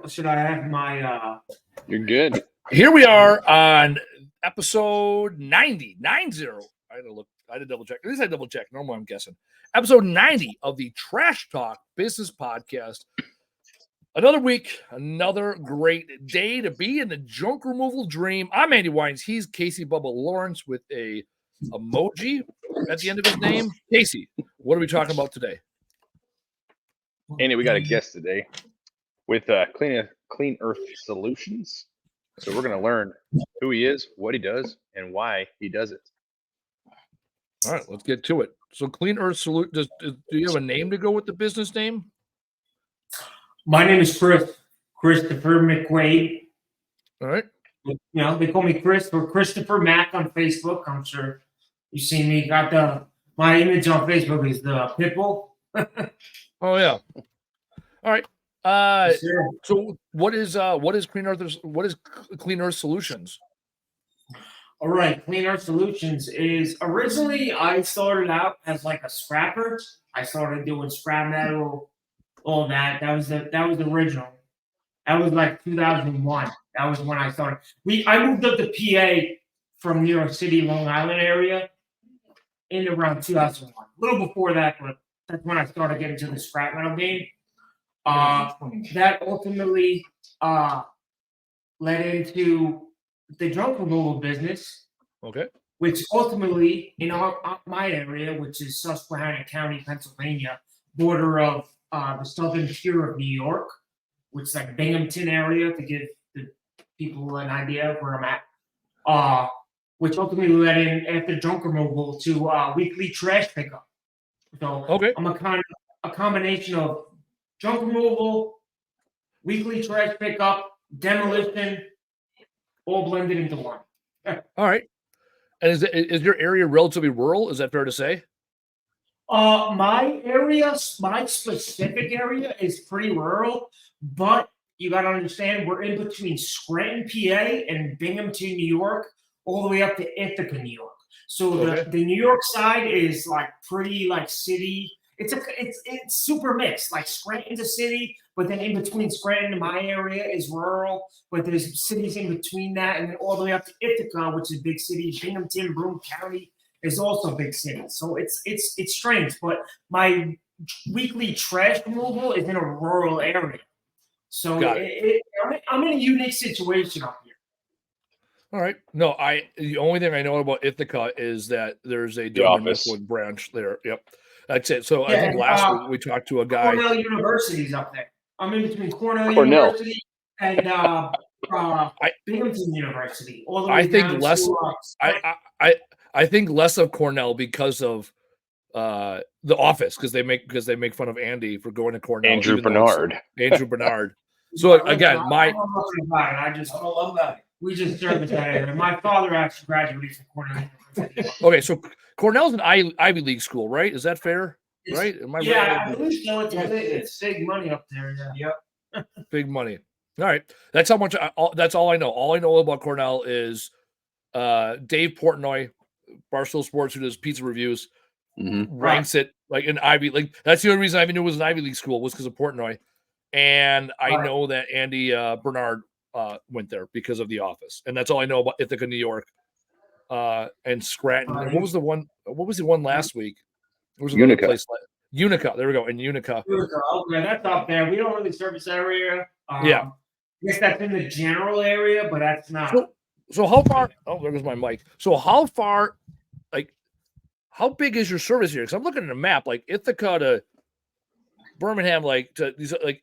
should I have my You're good. Here we are on episode 90. I had to double check. At least I double check. Normally I'm guessing. Episode 90 of the Trash Talk Business Podcast. Another week, another great day to be in the junk removal dream. I'm Andy Weins. He's Casey Bubba Lawrence with a emoji at the end of his name. Casey, what are we talking about today? Andy, we got a guest today with Clean Earth Solutions. So we're going to learn who he is, what he does, and why he does it. All right, let's get to it. So Clean Earth Solutions, do you have a name to go with the business name? My name is Christopher Mcquade. All right. You know, they call me Chris or Christopher Mac on Facebook. I'm sure you see me. My image on Facebook is the Pitbull. Oh yeah. All right. Sure. So what is Clean Earth Solutions? All right, Clean Earth Solutions is originally I started out as like a scrapper. I started doing scrap metal, all that. That was the original. That was like 2001. That was when I started. I moved up to PA from New York City, Long Island area in around 2001. A little before that, but that's when I started getting to the scrap metal game. That ultimately led into the junk removal business. Okay. Which ultimately, in my area, which is Susquehanna County, Pennsylvania, border of the southern tier of New York, which is like Binghamton area, to give the people an idea of where I'm at, which ultimately led in after junk removal to weekly trash pickup. So okay. I'm a combination of junk removal, weekly trash pickup, demolition, all blended into one. All right. And is your area relatively rural? Is that fair to say? My specific area is pretty rural, but you got to understand we're in between Scranton, PA, and Binghamton, New York, all the way up to Ithaca, New York. So the New York side is like pretty like city. It's super mixed. Like Scranton's a city, but then in between Scranton and my area is rural. But there's cities in between that, and then all the way up to Ithaca, which is a big city. Binghamton, Broome County is also a big city. So it's strange. But my weekly trash removal is in a rural area. So I'm in a unique situation up here. All right. No, the only thing I know about Ithaca is that there's a Dublin branch there. Yep. That's it. So I think last week we talked to a guy. Cornell University's up there. I'm in between Cornell University and Binghamton University. All the way I think down less. to, I think less of Cornell because of The Office, because they make fun of Andy for going to Cornell. Andrew Bernard. So again, we just service that area. My father actually graduated from Cornell University. Okay, so Cornell's an Ivy League school, right? Is that fair? Right? Am I right? I believe so. It's big money up there. Yeah. Yep. Big money. All right. That's how much. That's all I know. All I know about Cornell is Dave Portnoy, Barstool Sports, who does pizza reviews, ranks it like an Ivy. Like that's the only reason I even knew it was an Ivy League school was because of Portnoy, and I know that Andy Bernard went there because of The Office, and that's all I know about Ithaca, New York, and Scranton. And what was the one last week? What was another place? Unica. There we go. In Unica. Okay, that's up there. We don't really service that area. Yeah. I guess that's in the general area, but that's not. So how far? Oh, there goes my mic. So how far? Like, how big is your service here? Because I'm looking at a map, like Ithaca to Birmingham, like to these, like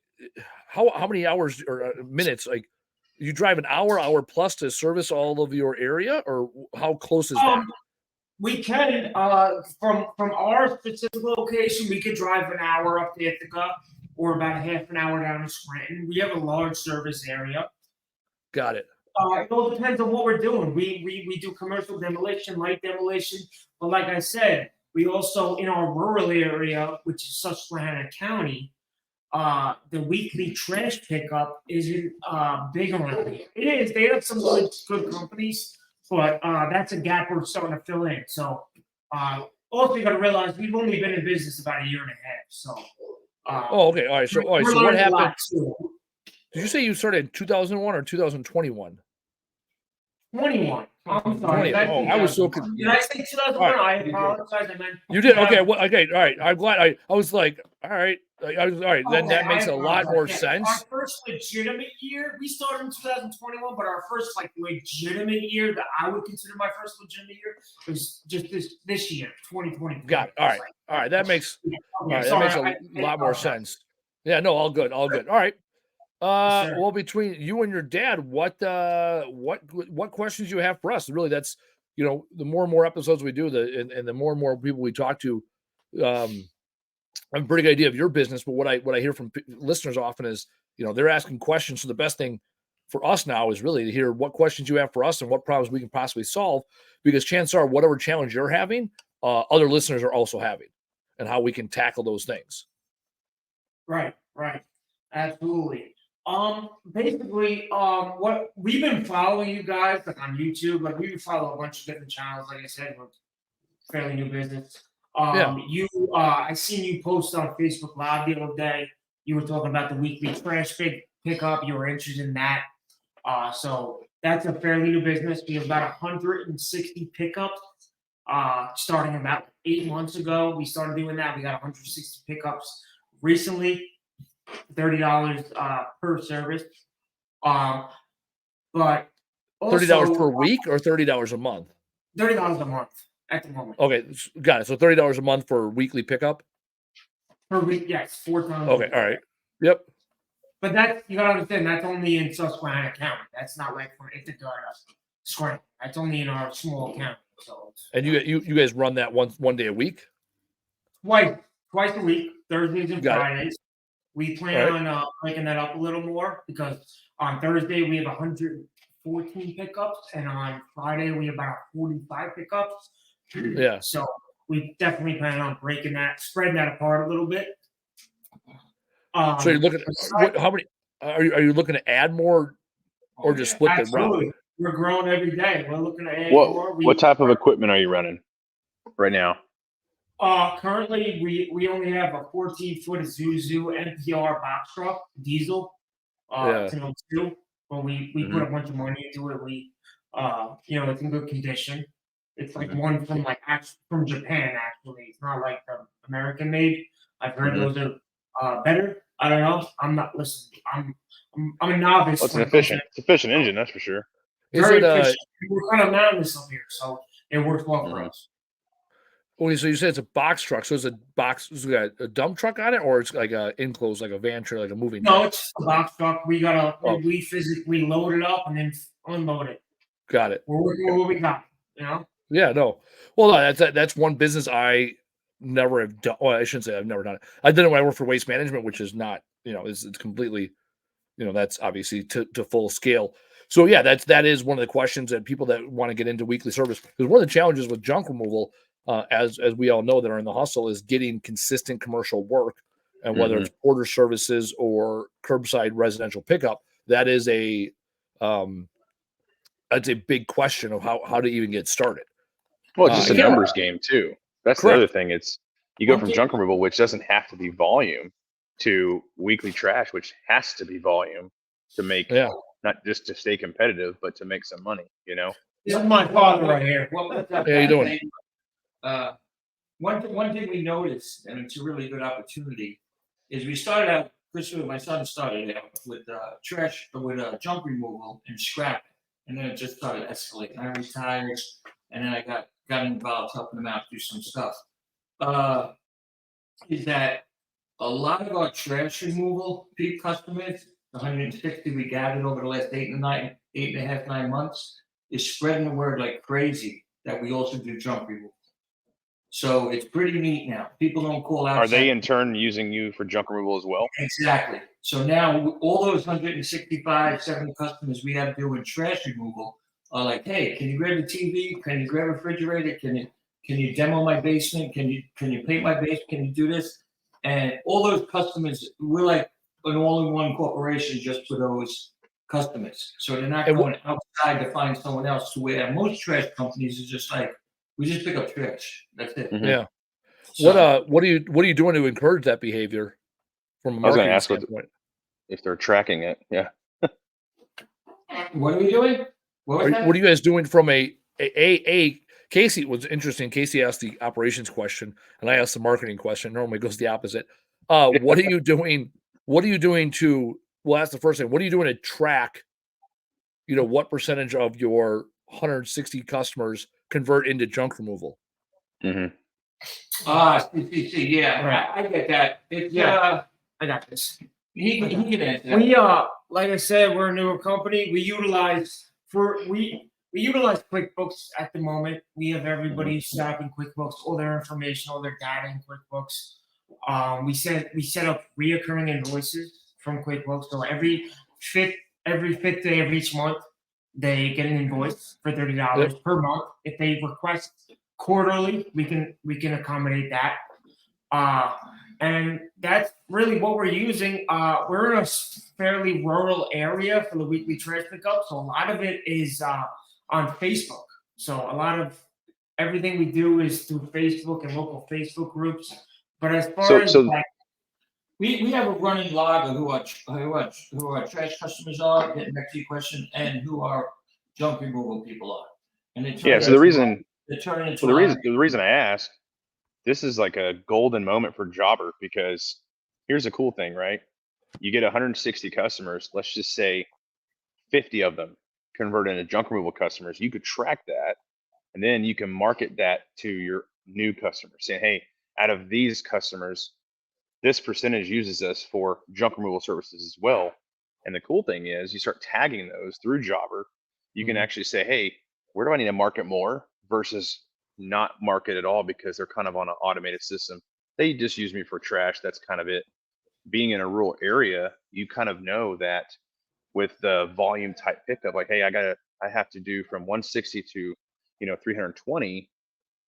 how many hours or minutes? Like, you drive an hour plus to service all of your area, or how close is that? We can from our specific location, we could drive an hour up to Ithaca, or about a half an hour down to Scranton. We have a large service area. Got it. It all depends on what we're doing. We do commercial demolition, light demolition, but like I said, we also in our rural area, which is Susquehanna County, the weekly trash pickup isn't big around here. It is. They have some good companies, but that's a gap we're starting to fill in. So also you got to realize we've only been in business about a year and a half. So okay. All right. So what happened? Did you say you started in 2001 or 2021? 21. I'm sorry. 20. Oh, I was so Did confused. I say 2001? I apologize. I meant You did okay. Well, okay, all right. I'm glad. I was like, all right. I was all right. Then Okay, that makes a lot more sense. Our first legitimate year, we started in 2021, but our first like legitimate year that I would consider my first legitimate year was just this year, 2020. Got it. All right. All right. That makes all right. That makes a lot more sense. Yeah. No. All good. All good. All right. Well, between you and your dad, what questions you have for us? Really, that's the more and more episodes we do, and the more and more people we talk to, I have a pretty good idea of your business. But what I hear from listeners often is, they're asking questions. So the best thing for us now is really to hear what questions you have for us and what problems we can possibly solve. Because chances are, whatever challenge you're having, other listeners are also having, and how we can tackle those things. Right. Absolutely. Basically, what we've been following you guys like on YouTube, like we follow a bunch of different channels. Like I said, we're fairly new business. I seen you post on Facebook Live the other day. You were talking about the weekly trash pickup. You were interested in that. So that's a fairly new business. We have about 160 pickups. Starting about 8 months ago, we started doing that. We got 160 pickups recently. $30 per service. But also, $30 per week or $30 a month? $30 a month at the moment. Okay, got it. So $30 a month for weekly pickup? Per week, yes, 4 times. Okay, all right. Yep. But that you gotta understand, that's only in Susquehanna County. That's not like for Ithaca, Scranton. That's only in our small county. So and you guys run that one day a week? Twice a week, Thursdays and Fridays. We plan on breaking that up a little more because on Thursday we have 114 pickups, and on Friday we have about 45 pickups. Yeah. So we definitely plan on spreading that apart a little bit. So you're looking at how many? Are you looking to add more, or just split the route? We're growing every day. We're looking to add more. What type of equipment are you running right now? Currently, we only have a 14-foot Isuzu NPR box truck, diesel. It's an 02, but we put a bunch of money into it. It's in good condition. It's like one from Japan, actually. It's not like the American made. I've heard those are better. I don't know. I'm not listening. I'm a novice. Well, it's an efficient engine, that's for sure. Very efficient. We're kind of mountainous up here, so it works well for us. Okay, so you said it's a box truck. So it's a box. Is it a dump truck on it, or it's like a enclosed, like a van trailer, like a moving? No, it's a box truck. We we physically load it up and then unload it. Got it. We're working with what we got. Yeah. No. Well, no, that's one business I never have done. Well, I shouldn't say I've never done it. I did it when I worked for Waste Management, which is not, it's completely, that's obviously to full scale. So yeah, that is one of the questions that people that want to get into weekly service, because one of the challenges with junk removal, as we all know that are in the hustle, is getting consistent commercial work, and whether it's porter services or curbside residential pickup, that is that's a big question of how to even get started. Well, it's just a numbers game too. That's correct. The other thing. It's you go from junk removal, which doesn't have to be volume, to weekly trash, which has to be volume to make not just to stay competitive, but to make some money. This is my father right here. Well, how you doing? One thing we noticed, and it's a really good opportunity, is we started out. Christopher, my son, started out with junk removal and scrapping, and then it just started escalating. I retired, and then I got involved helping them out do some stuff. Is that a lot of our trash removal peak customers, the 160 we gathered over the last 8.5, 9 months, is spreading the word like crazy that we also do junk removal. So it's pretty neat now. People don't call out. Are they in turn using you for junk removal as well? Exactly. So now all those 165, 70 customers we have doing trash removal are like, hey, can you grab the TV? Can you grab a refrigerator? Can you demo my basement? Can you paint my basement? Can you do this? And all those customers, we're like an all-in-one corporation just for those customers. So they're not going outside to find someone else, to where most trash companies are just like, we just pick up trash. That's it. Yeah. So, what are you doing to encourage that behavior from a marketing standpoint? if they're tracking it. Yeah. What are we doing? What are you guys doing from a Casey was interesting. Casey asked the operations question, and I asked the marketing question. Normally it goes the opposite. What are you doing? What are you doing to? Well, that's the first thing. What are you doing to track? What percentage of your 160 customers convert into junk removal? Yeah, right. I get that. I got this. He can answer that. We like I said, we're a newer company. We utilize QuickBooks at the moment. We have everybody set up in QuickBooks, all their information, all their data in QuickBooks. We set up reoccurring invoices from QuickBooks. So every fifth day of each month, they get an invoice for $30 per month. If they request quarterly, we can accommodate that. And that's really what we're using. We're in a fairly rural area for the weekly trash pickup, so a lot of it is on Facebook. So a lot of everything we do is through Facebook and local Facebook groups. But as far as we have a running log of who our trash customers are, getting back to your question, and who our junk removal people are. And so the reason I ask, this is like a golden moment for Jobber, because here's a cool thing, right? You get 160 customers. Let's just say 50 of them convert into junk removal customers. You could track that, and then you can market that to your new customers, saying, hey, out of these customers, this percentage uses us for junk removal services as well. And the cool thing is you start tagging those through Jobber. You can actually say, hey, where do I need to market more versus not market at all, because they're kind of on an automated system. They just use me for trash. That's kind of it. Being in a rural area, you kind of know that with the volume type pickup, like, hey, I have to do from 160 to 320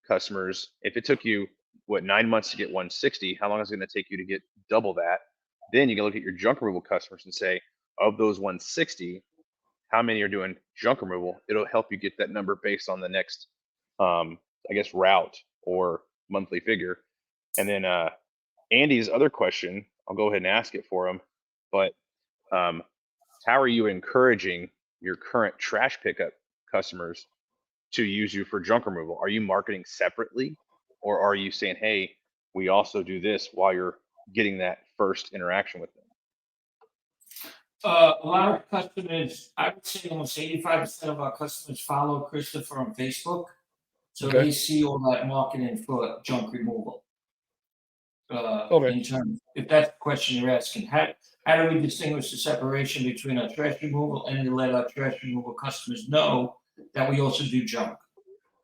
customers. If it took you 9 months to get 160, how long is it going to take you to get double that? Then you can look at your junk removal customers and say, of those 160, how many are doing junk removal? It'll help you get that number based on the next route or monthly figure. And then Andy's other question, I'll go ahead and ask it for him. But how are you encouraging your current trash pickup customers to use you for junk removal? Are you marketing separately, or are you saying, hey, we also do this while you're getting that first interaction with them? A lot of customers, I would say almost 85% of our customers follow Christopher on Facebook. So they see all that marketing for junk removal. In terms, if that's the question you're asking, how do we distinguish the separation between our trash removal and to let our trash removal customers know that we also do junk?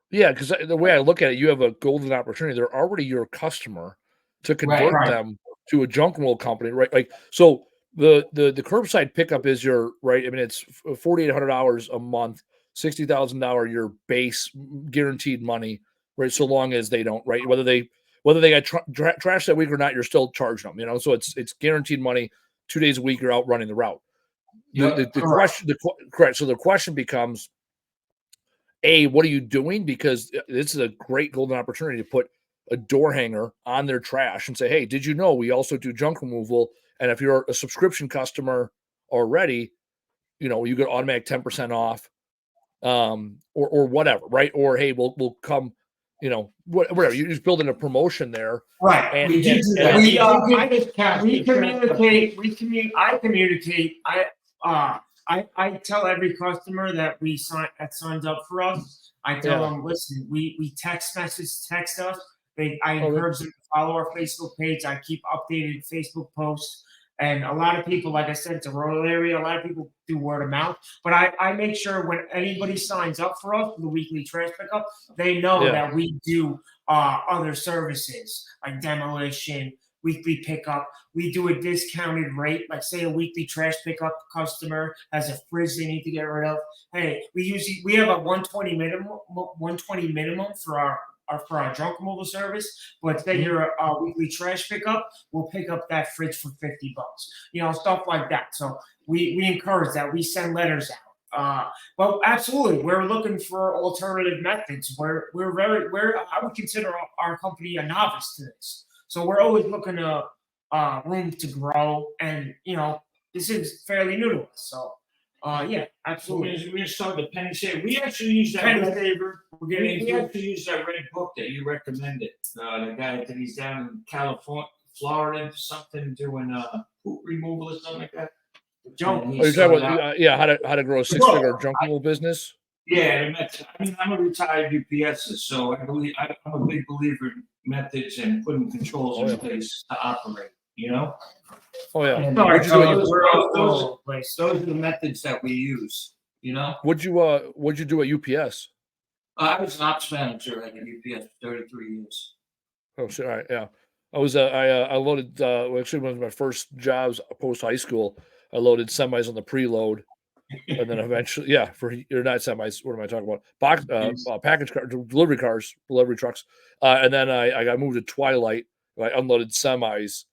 Yeah, because the way I look at it, you have a golden opportunity. They're already your customer to convert them to a junk removal company, right? Like, so the curbside pickup is your right. I mean, it's $4,800 a month. $60,000 your base guaranteed money, right? So long as they don't, right? Whether they got trash that week or not, you're still charging them, So it's guaranteed money. 2 days a week, you're out running the route. Correct. So the question becomes, A, what are you doing? Because this is a great golden opportunity to put a door hanger on their trash and say, hey, did you know we also do junk removal? And if you're a subscription customer already, you get automatic 10% off. Or whatever, right? Or hey, we'll come, whatever. You're just building a promotion there, right? And, we do that. We communicate. I communicate. I tell every customer that signs up for us. I tell them, listen, we text us. I encourage them to follow our Facebook page. I keep updated Facebook posts. And a lot of people, like I said, it's a rural area. A lot of people do word of mouth. But I make sure when anybody signs up for us for the weekly trash pickup, they know that we do other services like demolition, weekly pickup. We do a discounted rate. Like say a weekly trash pickup customer has a fridge they need to get rid of. Hey, we have a 120 minimum for our junk removal service, but say you're a weekly trash pickup, we'll pick up that fridge for $50, stuff like that. So we encourage that. We send letters out. But absolutely, we're looking for alternative methods. I would consider our company a novice to this. So we're always looking to room to grow, and this is fairly new to us. So, yeah, absolutely. We're going to start the penny saver. We actually use that Penny red, saver. We're getting we into actually use that red book that you recommended. The guy that he's down in California, Florida, something doing poop removal or something like that. junk. Oh, you're talking about how to grow a 6-figure junk removal business? Yeah, I mean, I'm a retired UPSer, so I believe I'm a big believer in methods and putting controls in place to operate. You know. Oh yeah. And Sorry, those are the methods that we use. You know. What'd you do at UPS? I was an ops manager at UPS for 33 years. Oh, shit. All right. Yeah. I was, I loaded, actually, one of my first jobs post high school, I loaded semis on the preload. And then eventually, you're not semis. What am I talking about? Package car, delivery cars, delivery trucks. And then I got moved to Twilight. I unloaded semis,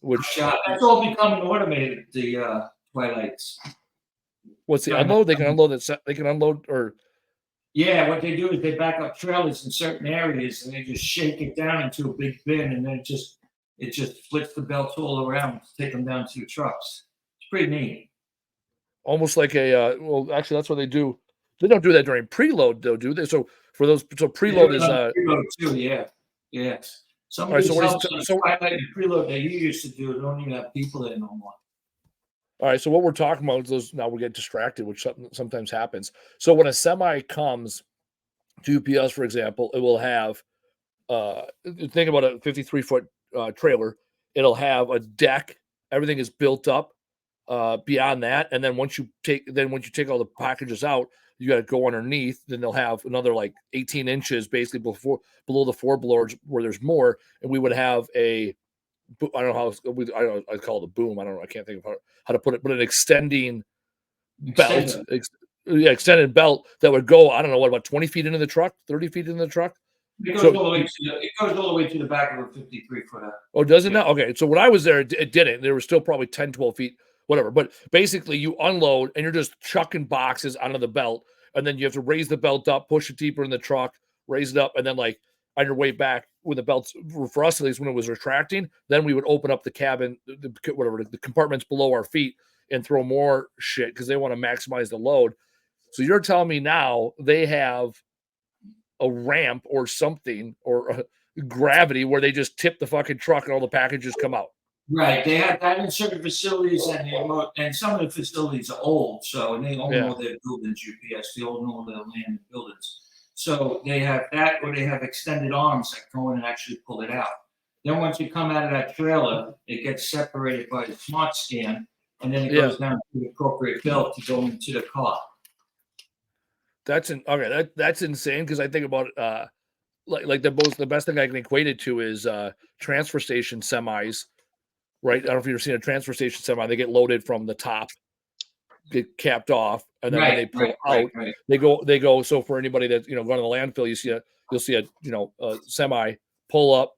which that's all becoming automated. The Twilights. What's the unload? They can unload it. They can unload or. Yeah, what they do is they back up trailers in certain areas and they just shake it down into a big bin, and then it just flips the belts all around to take them down to the trucks. It's pretty neat. Almost like a well, actually, that's what they do. They don't do that during preload, though, do they? So for those, so preload is preload too. Yeah. Some of these Twilight and preload that you used to do don't even have people in no more. All right, so what we're talking about is those. Now we get distracted, which sometimes happens. So when a semi comes to UPS, for example, it will have. Think about a 53-foot trailer. It'll have a deck. Everything is built up. Beyond that, and then once you take all the packages out, you got to go underneath. Then they'll have another like 18 inches basically below the floorboards where there's more. And we would have I don't know how I call it a boom. I don't know. I can't think of how to put it, but an extending belt, extended belt that would go, I don't know, what, about 20 feet into the truck, 30 feet into the truck? It goes all the way to the back of a 53-footer. Oh, does it now? Okay. So when I was there, it didn't. There was still probably 10, 12 feet, whatever. But basically you unload and you're just chucking boxes onto the belt. And then you have to raise the belt up, push it deeper in the truck, raise it up. And then like on your way back with the belts, for us at least when it was retracting, then we would open up the cabin, the compartments below our feet and throw more shit because they want to maximize the load. So you're telling me now they have a ramp or something or gravity where they just tip the fucking truck and all the packages come out. Right. They have that in certain facilities, and some of the facilities are old, and they own all their buildings, UPS, they own all their land and buildings. So they have that, or they have extended arms that go in and actually pull it out. Then once you come out of that trailer, it gets separated by the smart scan, and then it goes down to the appropriate belt to go into the car. That's insane because I think about like the best thing I can equate it to is transfer station semis, right? I don't know if you've ever seen a transfer station semi. They get loaded from the top, get capped off, and then when they pull out, they go. So for anybody that's going to the landfill, you'll see a semi pull up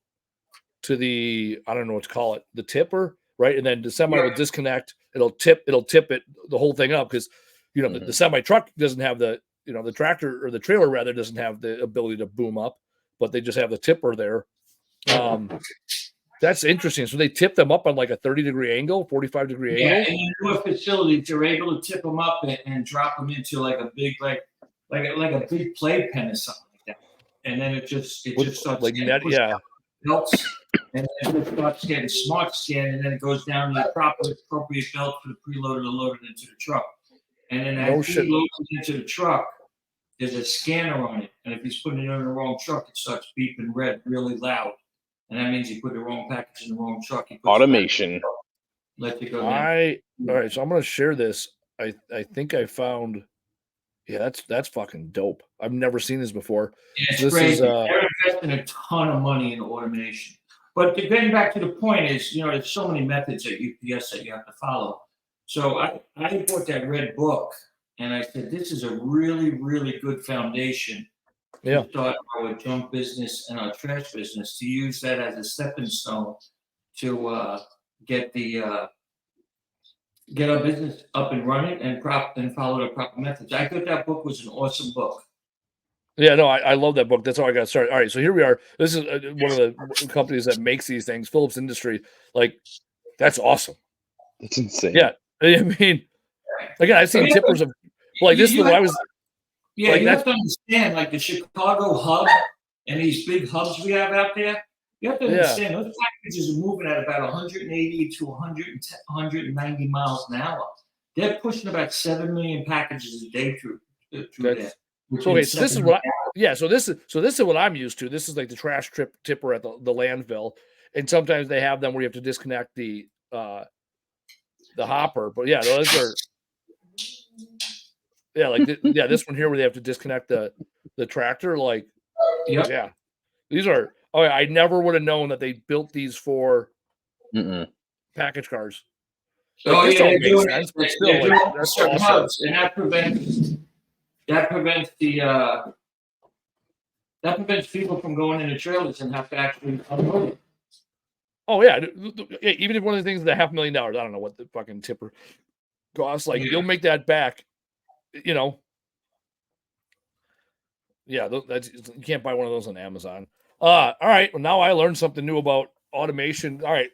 to the, I don't know what to call it, the tipper, right? And then the semi will disconnect. It'll tip it the whole thing up because the semi truck doesn't have the the tractor or the trailer rather doesn't have the ability to boom up, but they just have the tipper there. That's interesting. So they tip them up on like a 30-degree angle, 45-degree angle. Yeah, and in newer facilities, they're able to tip them up and drop them into like a big like a big playpen or something like that. And then it just starts like net, belts, and then it starts getting smart scan, and then it goes down to the appropriate belt for the preloader to load it into the truck. And then as he loads it into the truck, there's a scanner on it. And if he's putting it in the wrong truck, it starts beeping red really loud. And that means he put the wrong package in the wrong truck. Automation. Let you go down. All right, so I'm going to share this. I think I found, that's fucking dope. I've never seen this before. Yeah, it's crazy. They're investing a ton of money in automation. But getting back to the point is, there's so many methods at UPS that you have to follow. So I bought that red book, and I said, this is a really, really good foundation to start our junk business and our trash business, to use that as a stepping stone to get our business up and running and follow the proper methods. I thought that book was an awesome book. Yeah, no, I love that book. That's how I got started. All right, so here we are. This is one of the companies that makes these things, Phillips Industry. Like, that's awesome. It's insane. Yeah, I mean, again, I've seen tippers of like this. Is what I was. Yeah, like, you have to understand, like the Chicago hub and these big hubs we have out there. You have to understand those packages are moving at about 180 to 110, 190 miles an hour. They're pushing about 7 million packages a day through there. So okay, so this is what so this is what I'm used to. This is like the trash tipper at the landfill, and sometimes they have them where you have to disconnect the hopper. But yeah, those are like this one here where they have to disconnect the tractor. Like yeah, these are. Oh, yeah, I never would have known that they built these for package cars. Like, they're doing it. That's awesome. Hubs, and that prevents people from going into trailers and have to actually unload it. Oh yeah, even if one of the things is $500,000, I don't know what the fucking tipper costs. Like you'll make that back, you know. Yeah, that's you can't buy one of those on Amazon. All right. Well, now I learned something new about automation. All right.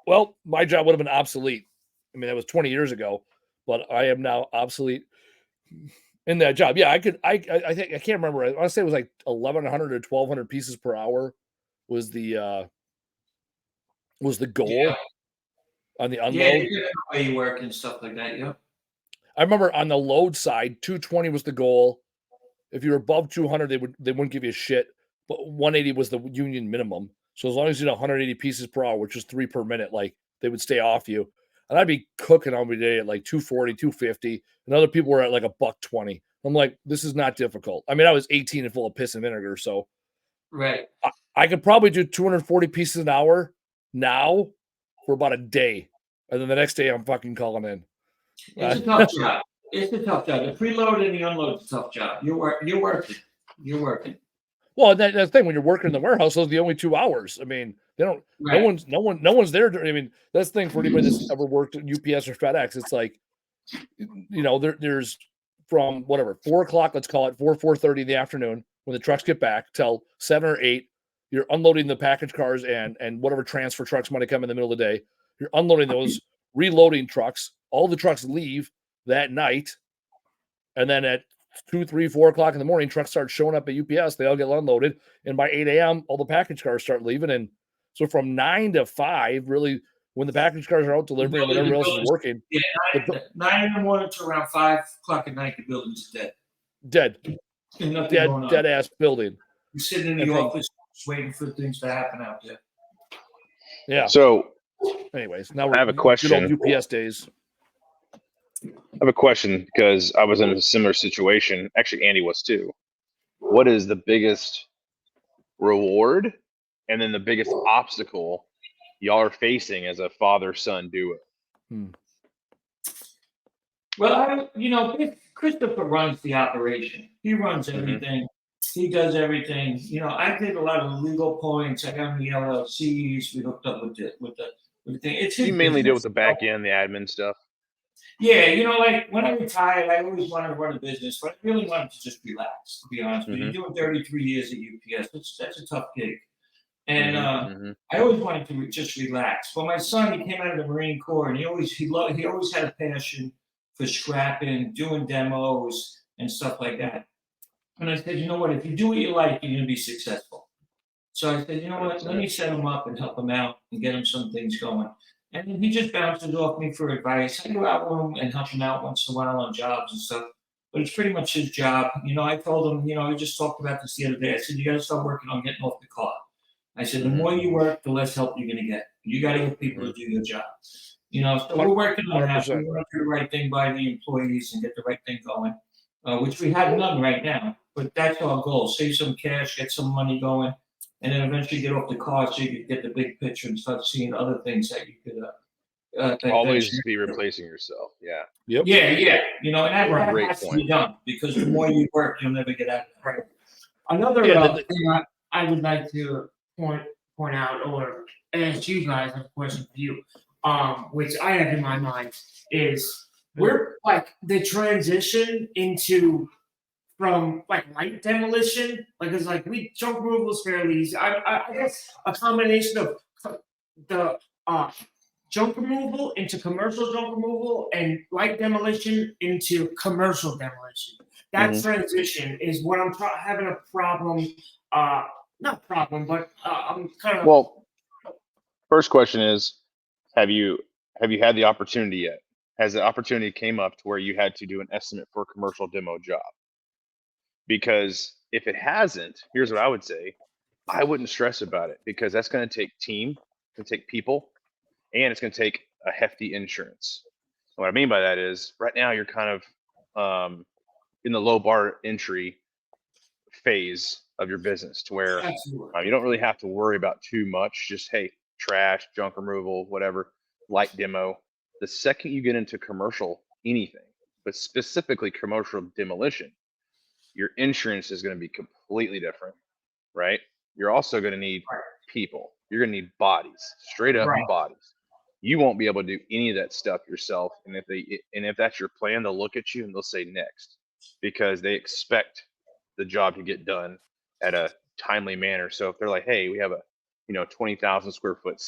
Well, my job would have been obsolete. I mean, that was 20 years ago, but I am now obsolete in that job. Yeah, I think I can't remember. I want to say it was like 1,100 or 1,200 pieces per hour was the goal on the unload. Yeah, the way you work and stuff like that. Yeah. I remember on the load side, 220 was the goal. If you were above 200, they wouldn't give you a shit. But 180 was the union minimum. So as long as you did 180 pieces per hour, which is 3 per minute, like they would stay off you. And I'd be cooking on my day at like 240, 250. And other people were at like $120. I'm like, this is not difficult. I mean, I was 18 and full of piss and vinegar. So right. I could probably do 240 pieces an hour now for about a day. And then the next day I'm fucking calling in. It's a tough job. It's a tough job. The preload and the unload is a tough job. You're working. Well, that's the thing when you're working in the warehouse, those are the only 2 hours. I mean, they don't. Right. No one's there. I mean, that's the thing for anybody that's ever worked at UPS or FedEx. It's like, you know, there's from whatever 4 o'clock, let's call it 4:30 in the afternoon when the trucks get back till 7 or 8. You're unloading the package cars and whatever transfer trucks might come in the middle of the day. You're unloading those, reloading trucks. All the trucks leave that night, and then at 2, 3, 4 o'clock in the morning, trucks start showing up at UPS. They all get unloaded, and by 8 a.m., all the package cars start leaving. And so from 9 to 5, really, when the package cars are out delivering, when everyone else is working, 9 in the morning to around 5 o'clock at night, the building's dead. Dead ass building. You're sitting in the office waiting for things to happen out there. Yeah. So, anyways, now I have a question. Good old UPS days. I have a question because I was in a similar situation. Actually, Andy was too. What is the biggest reward and then the biggest obstacle y'all are facing as a father-son duo? Well, Christopher runs the operation. He runs everything. He does everything. You know, I did a lot of the legal points. I got the LLCs. We hooked up with the thing. It's you mainly deal with the back end, the admin stuff. Yeah, you know, like when I retired, I always wanted to run a business, but I really wanted to just relax, to be honest with you. Doing 33 years at UPS, that's a tough gig. And I always wanted to just relax. But my son, he came out of the Marine Corps, and he always had a passion for scrapping, doing demos, and stuff like that. And I said, you know what, if you do what you like, you're going to be successful. So I said, you know what, let me set him up and help him out and get him some things going. And he just bounces off me for advice. I go out with him and help him out once in a while on jobs and stuff. But it's pretty much his job. You know, I told him, you know, we just talked about this the other day. I said, you got to start working on getting off the car. I said, the more you work, the less help you're going to get. You got to get people to do your job. You know, so we're working on that. We want to do the right thing by the employees and get the right thing going, which we have none right now. But that's our goal. Save some cash, get some money going, and then eventually get off the car so you can get the big picture and start seeing other things that you could always be replacing yourself. Yeah. Yep. Yeah. You know, and that has to be done because the more you work, you'll never get out of it. Right. Another thing I would like to point out or ask you guys a question for you, which I have in my mind is we're like the transition from like light demolition, like it's like junk removal is fairly easy. I guess a combination of the junk removal into commercial junk removal and light demolition into commercial demolition. That transition is what I'm having a problem. Not problem, but I'm kind of. Well, first question is, have you had the opportunity yet? Has the opportunity came up to where you had to do an estimate for a commercial demo job? Because if it hasn't, here's what I would say. I wouldn't stress about it, because that's going to take team, it's going to take people, and it's going to take a hefty insurance. And what I mean by that is, right now you're kind of in the low bar entry phase of your business, to where you don't really have to worry about too much. Just, hey, trash, junk removal, whatever, light demo. The second you get into commercial anything, but specifically commercial demolition, your insurance is going to be completely different, right? You're also going to need people. You're going to need bodies, straight up bodies. You won't be able to do any of that stuff yourself. And if that's your plan, they'll look at you and they'll say next, because they expect the job to get done at a timely manner. So if they're like, hey, we have a 20,000 square foot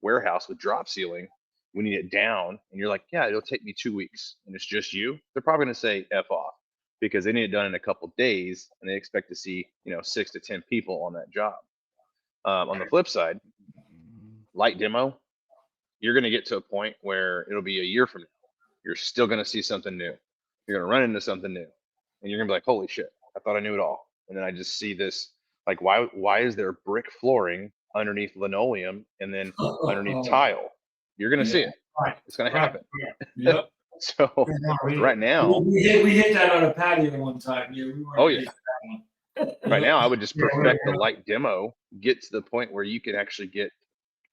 warehouse with drop ceiling, we need it down, and you're like, yeah, it'll take me 2 weeks, and it's just you, they're probably going to say F off, because they need it done in a couple of days, and they expect to see 6 to 10 people on that job. On the flip side, light demo, you're going to get to a point where it'll be a year from now, you're still going to see something new. You're going to run into something new, and you're going to be like, holy shit, I thought I knew it all, and then I just see this, like, why is there brick flooring underneath linoleum and then underneath tile? You're going to see it. It's going to happen. Yep. So right now, we hit that on a patio one time. Yeah, right now, I would just perfect the light demo, get to the point where you can actually get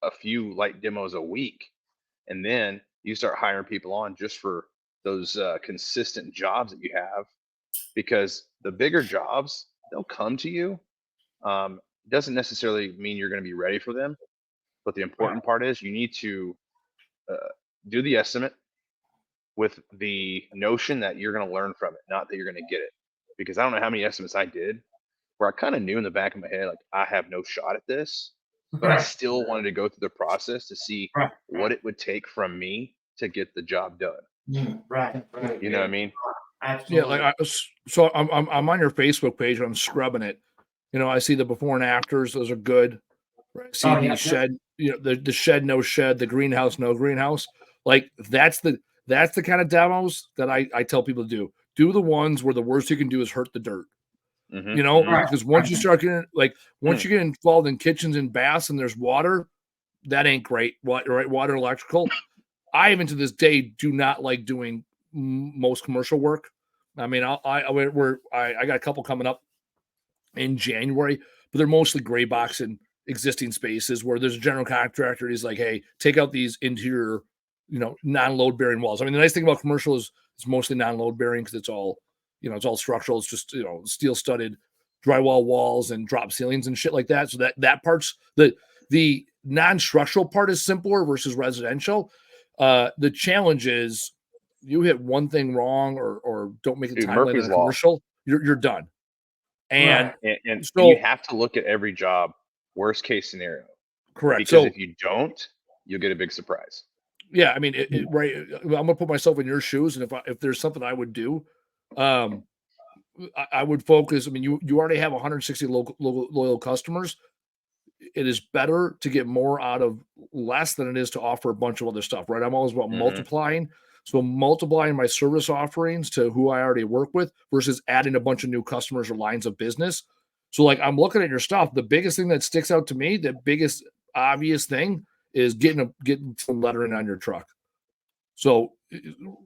a few light demos a week, and then you start hiring people on just for those consistent jobs that you have, because the bigger jobs, they'll come to you. Doesn't necessarily mean you're going to be ready for them, but the important part is you need to do the estimate with the notion that you're going to learn from it, not that you're going to get it. Because I don't know how many estimates I did where I kind of knew in the back of my head, like, I have no shot at this, but I still wanted to go through the process to see what it would take from me to get the job done. Right. You know what I mean? Absolutely. Yeah, I'm on your Facebook page and I'm scrubbing it. I see the before and afters; those are good. I see the shed, the shed, no shed, the greenhouse, no greenhouse. Like that's the kind of demos that I tell people to do. Do the ones where the worst you can do is hurt the dirt. Because once you start getting once you get involved in kitchens and baths and there's water, that ain't great. Water, electrical. I even to this day do not like doing most commercial work. I mean, I got a couple coming up in January, but they're mostly gray box in existing spaces where there's a general contractor. He's like, hey, take out these interior, non-load bearing walls. I mean, the nice thing about commercial is it's mostly non-load bearing because it's all structural. It's just, steel studded drywall walls and drop ceilings and shit like that. So that part's the non-structural part is simpler versus residential. The challenge is you hit one thing wrong or don't make a timeline in a commercial, you're done. And so you have to look at every job worst case scenario. Correct. Because if you don't, you'll get a big surprise. Yeah, I mean, right. I'm gonna put myself in your shoes, and if there's something I would do, I would focus. I mean, you already have 160 loyal customers. It is better to get more out of less than it is to offer a bunch of other stuff, right? I'm always about multiplying. So multiplying my service offerings to who I already work with versus adding a bunch of new customers or lines of business. So like I'm looking at your stuff. The biggest thing that sticks out to me, the biggest obvious thing is getting some lettering on your truck. So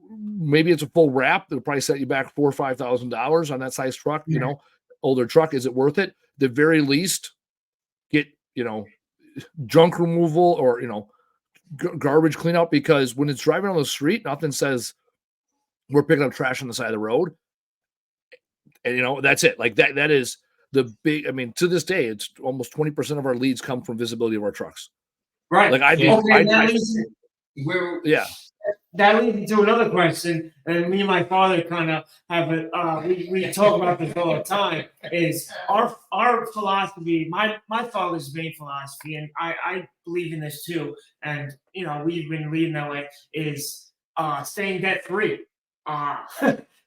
maybe it's a full wrap. It'll probably set you back $4,000 or $5,000 on that size truck, older truck. Is it worth it? The very least, get, junk removal or, garbage cleanup, because when it's driving on the street, nothing says we're picking up trash on the side of the road. And, that's it. Like that is the big, I mean, to this day, it's almost 20% of our leads come from visibility of our trucks. Right. Like that leads me to another question, and me and my father kind of have it. We talk about this all the time. Is our philosophy, my father's main philosophy, and I believe in this too. And we've been leading that way. Is staying debt free.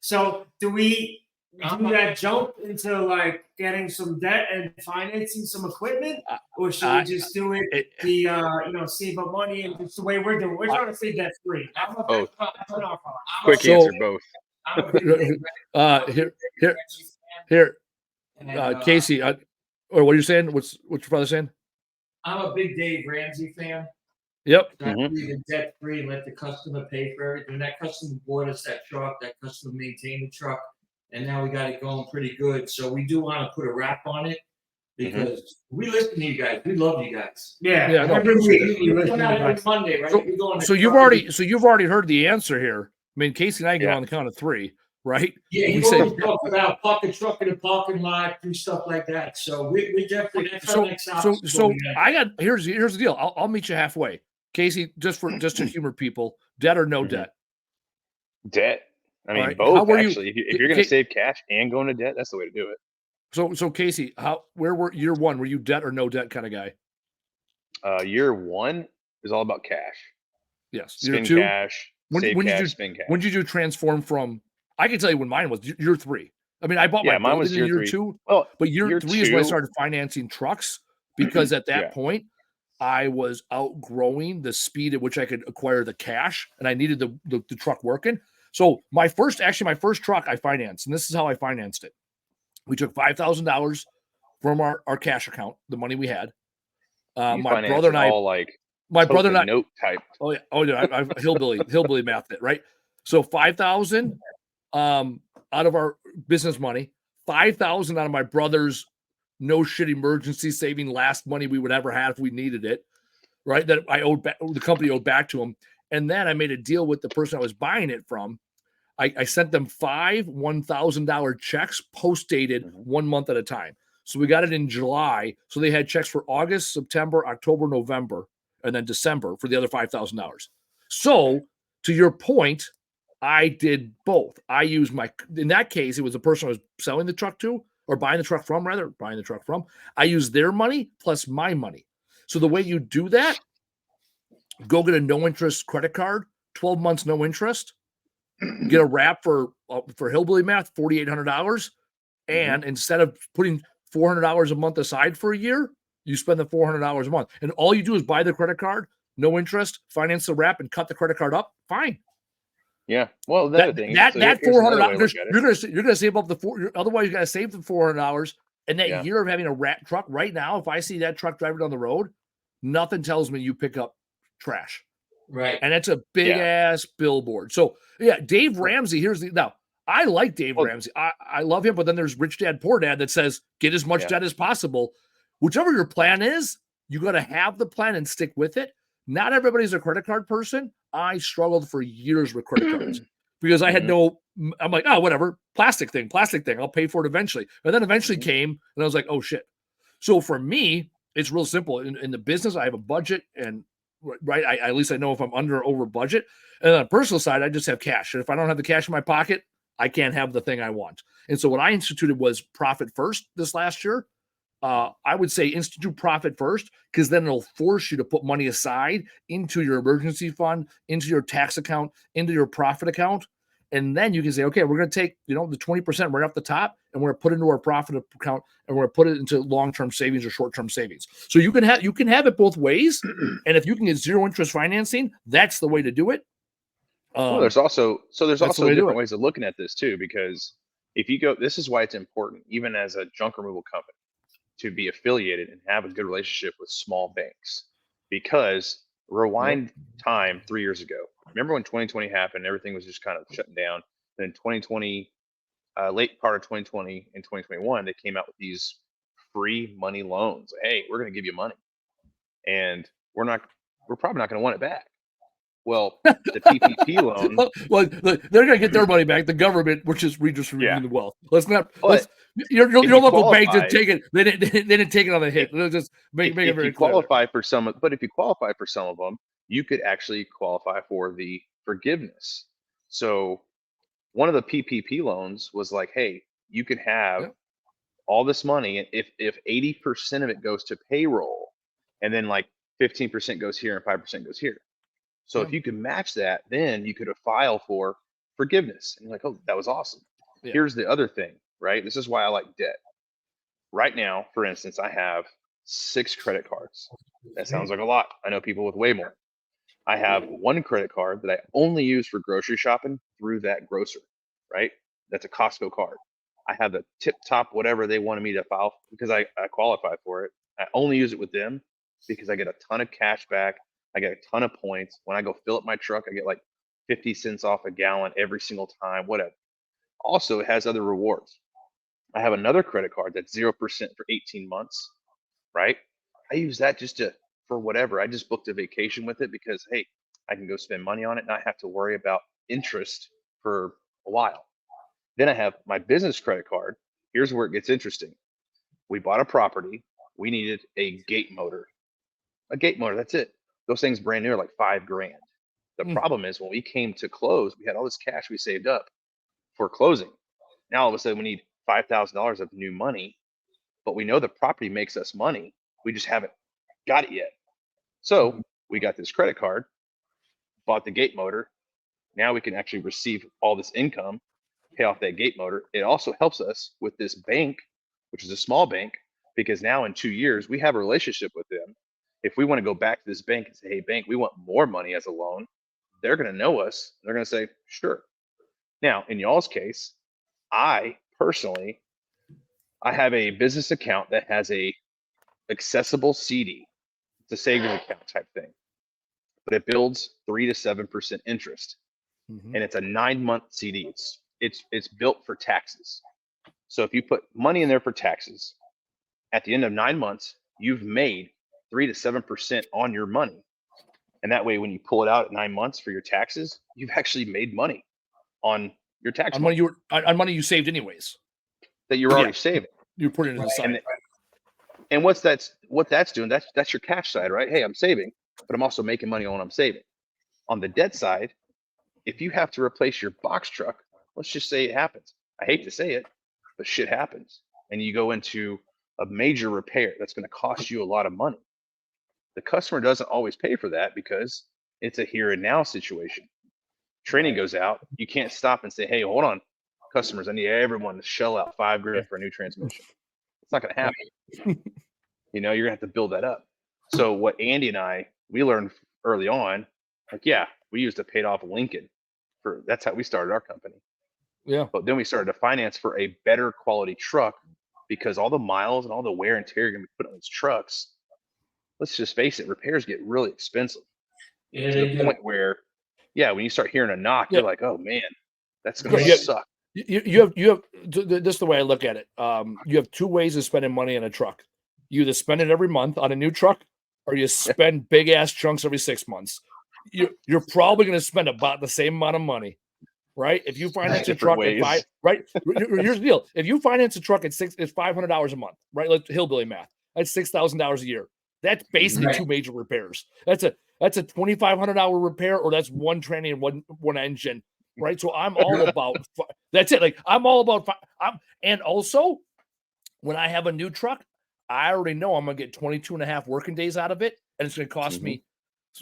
So do we do that jump into like getting some debt and financing some equipment, or should we just do it save up money and just the way we're doing? We're trying to stay debt free. Both. Quick answer, both. Here, Casey, or what are you saying? What's your father saying? I'm a big Dave Ramsey fan. Yep. Leave debt free and let the customer pay for everything. That customer bought us that truck. That customer maintained the truck, and now we got it going pretty good. So we do want to put a wrap on it because we listen to you guys. We love you guys. Yeah. Every week we listen every Monday, right? So you've already heard the answer here. I mean, Casey and I go on the count of 3, right? Yeah, he always talk about park a truck in the parking lot, do stuff like that. So we definitely that's our next option. So I got here's the deal. I'll meet you halfway. Casey, just to humor people, debt or no debt? Debt. I mean, both actually. If you're going to save cash and go into debt, that's the way to do it. So Casey, where were year one? Were you debt or no debt kind of guy? Year 1 is all about cash. Yes. Spend cash. Spend cash. When did you transform from? I can tell you when mine was year 3. I mean, I bought mine was year 2. Well, but year 3 is when I started financing trucks because at that point I was outgrowing the speed at which I could acquire the cash, and I needed the truck working. So my first truck I financed, and this is how I financed it. We took $5,000 from our cash account, the money we had. My brother and I, note type. Oh yeah, I've hillbilly mathed it, right? So 5,000 out of our business money, 5,000 out of my brother's no shit emergency saving last money we would ever have if we needed it, right? That I owed back, the company owed back to him. And then I made a deal with the person I was buying it from. I sent them 5 $1,000 checks post-dated 1 month at a time. So we got it in July. So they had checks for August, September, October, November, and then December for the other $5,000. So to your point, I did both. I used in that case, it was the person I was selling the truck to, or buying the truck from. I used their money plus my money. So the way you do that, go get a no interest credit card, 12 months, no interest, get a wrap for hillbilly math, $4,800. And instead of putting $400 a month aside for a year, you spend the $400 a month. And all you do is buy the credit card, no interest, finance the wrap, and cut the credit card up. Fine. Yeah. Well, that $400, you're gonna save up otherwise you gotta save the $400. And that year of having a rat truck right now, if I see that truck driving down the road, nothing tells me you pick up trash. Right. And it's a big ass billboard. So Dave Ramsey, now I like Dave Ramsey. I love him, but then there's Rich Dad Poor Dad that says get as much debt as possible. Whichever your plan is, you got to have the plan and stick with it. Not everybody's a credit card person. I struggled for years with credit cards because I had I'm like, oh, whatever, plastic thing. I'll pay for it eventually. And then eventually came and I was like, oh shit. So for me, it's real simple. In the business, I have a budget and at least I know if I'm under or over budget. And on the personal side, I just have cash. And if I don't have the cash in my pocket, I can't have the thing I want. And so what I instituted was profit first this last year. I would say institute profit first, because then it'll force you to put money aside into your emergency fund, into your tax account, into your profit account. And then you can say, okay, we're going to take, the 20% right off the top and we're going to put it into our profit account and we're going to put it into long-term savings or short-term savings. So you can have it both ways. And if you can get zero interest financing, that's the way to do it. Well, there's also different ways of looking at this too, because if you go, this is why it's important, even as a junk removal company, to be affiliated and have a good relationship with small banks. Because rewind time 3 years ago. Remember when 2020 happened, everything was just kind of shutting down. Then in 2020, late part of 2020 and 2021, they came out with these free money loans. Hey, we're going to give you money, and we're probably not going to want it back. Well, the PPP loan. Well, they're going to get their money back. The government, which is redistributing the wealth. Your local bank didn't take it. They didn't take it on the hit. Let's just make it very clear. But if you qualify for some of them, you could actually qualify for the forgiveness. So one of the PPP loans was like, hey, you can have all this money, and if 80% of it goes to payroll, and then like 15% goes here and 5% goes here. So if you can match that, then you could file for forgiveness. And you're like, oh, that was awesome. Yeah. Here's the other thing, right? This is why I like debt. Right now, for instance, I have 6 credit cards. That sounds like a lot. I know people with way more. I have 1 credit card that I only use for grocery shopping through that grocer, right? That's a Costco card. I have the tip top, whatever they wanted me to file because I qualify for it. I only use it with them because I get a ton of cash back. I get a ton of points. When I go fill up my truck, I get like 50 cents off a gallon every single time, whatever. Also, it has other rewards. I have another credit card that's 0% for 18 months, right? I use that for whatever. I just booked a vacation with it because, hey, I can go spend money on it and not have to worry about interest for a while. Then I have my business credit card. Here's where it gets interesting. We bought a property. We needed a gate motor. A gate motor, that's it. Those things brand new are like $5,000. The problem is when we came to close, we had all this cash we saved up for closing. Now all of a sudden we need $5,000 of new money, but we know the property makes us money. We just haven't got it yet. So we got this credit card, bought the gate motor. Now we can actually receive all this income, pay off that gate motor. It also helps us with this bank, which is a small bank, because now in 2 years, we have a relationship with them. If we want to go back to this bank and say, hey, bank, we want more money as a loan, they're going to know us. They're going to say, sure. Now, in y'all's case, I personally, I have a business account that has a accessible CD. It's a savings account type thing, but it builds 3 to 7% interest, and it's a 9-month CD. It's built for taxes. So if you put money in there for taxes, at the end of 9 months, you've made 3 to 7% on your money, and that way, when you pull it out at 9 months for your taxes, you've actually made money on your tax on money you saved anyways. That you're already saving. You put it in the side. And what that's doing, that's your cash side, right? Hey, I'm saving, but I'm also making money on what I'm saving. On the debt side, if you have to replace your box truck, let's just say it happens. I hate to say it, but shit happens. And you go into a major repair that's going to cost you a lot of money. The customer doesn't always pay for that because it's a here and now situation. Training goes out. You can't stop and say, hey, hold on, customers, I need everyone to shell out $5,000 for a new transmission. It's not going to happen. You're going to have to build that up. So what Andy and we learned early on, like, we used a paid off Lincoln that's how we started our company. Yeah. But then we started to finance for a better quality truck because all the miles and all the wear and tear you're going to be put on these trucks, let's just face it, repairs get really expensive. Yeah, to the point where, when you start hearing a knock, you're like, oh man, that's going to suck. You have this is the way I look at it. You have 2 ways of spending money on a truck. You either spend it every month on a new truck, or you spend big ass chunks every 6 months. You're probably going to spend about the same amount of money, right? If you finance a truck at right? Here's the deal: if you finance a truck it's $500 a month, right? Like hillbilly math, that's $6,000 a year. That's basically 2 major repairs. That's a $2,500 repair, or that's 1 tranny and one engine. Right. So I'm all about that's it. Like I'm all about and also when I have a new truck, I already know I'm going to get 22 and a half working days out of it. And it's going to cost me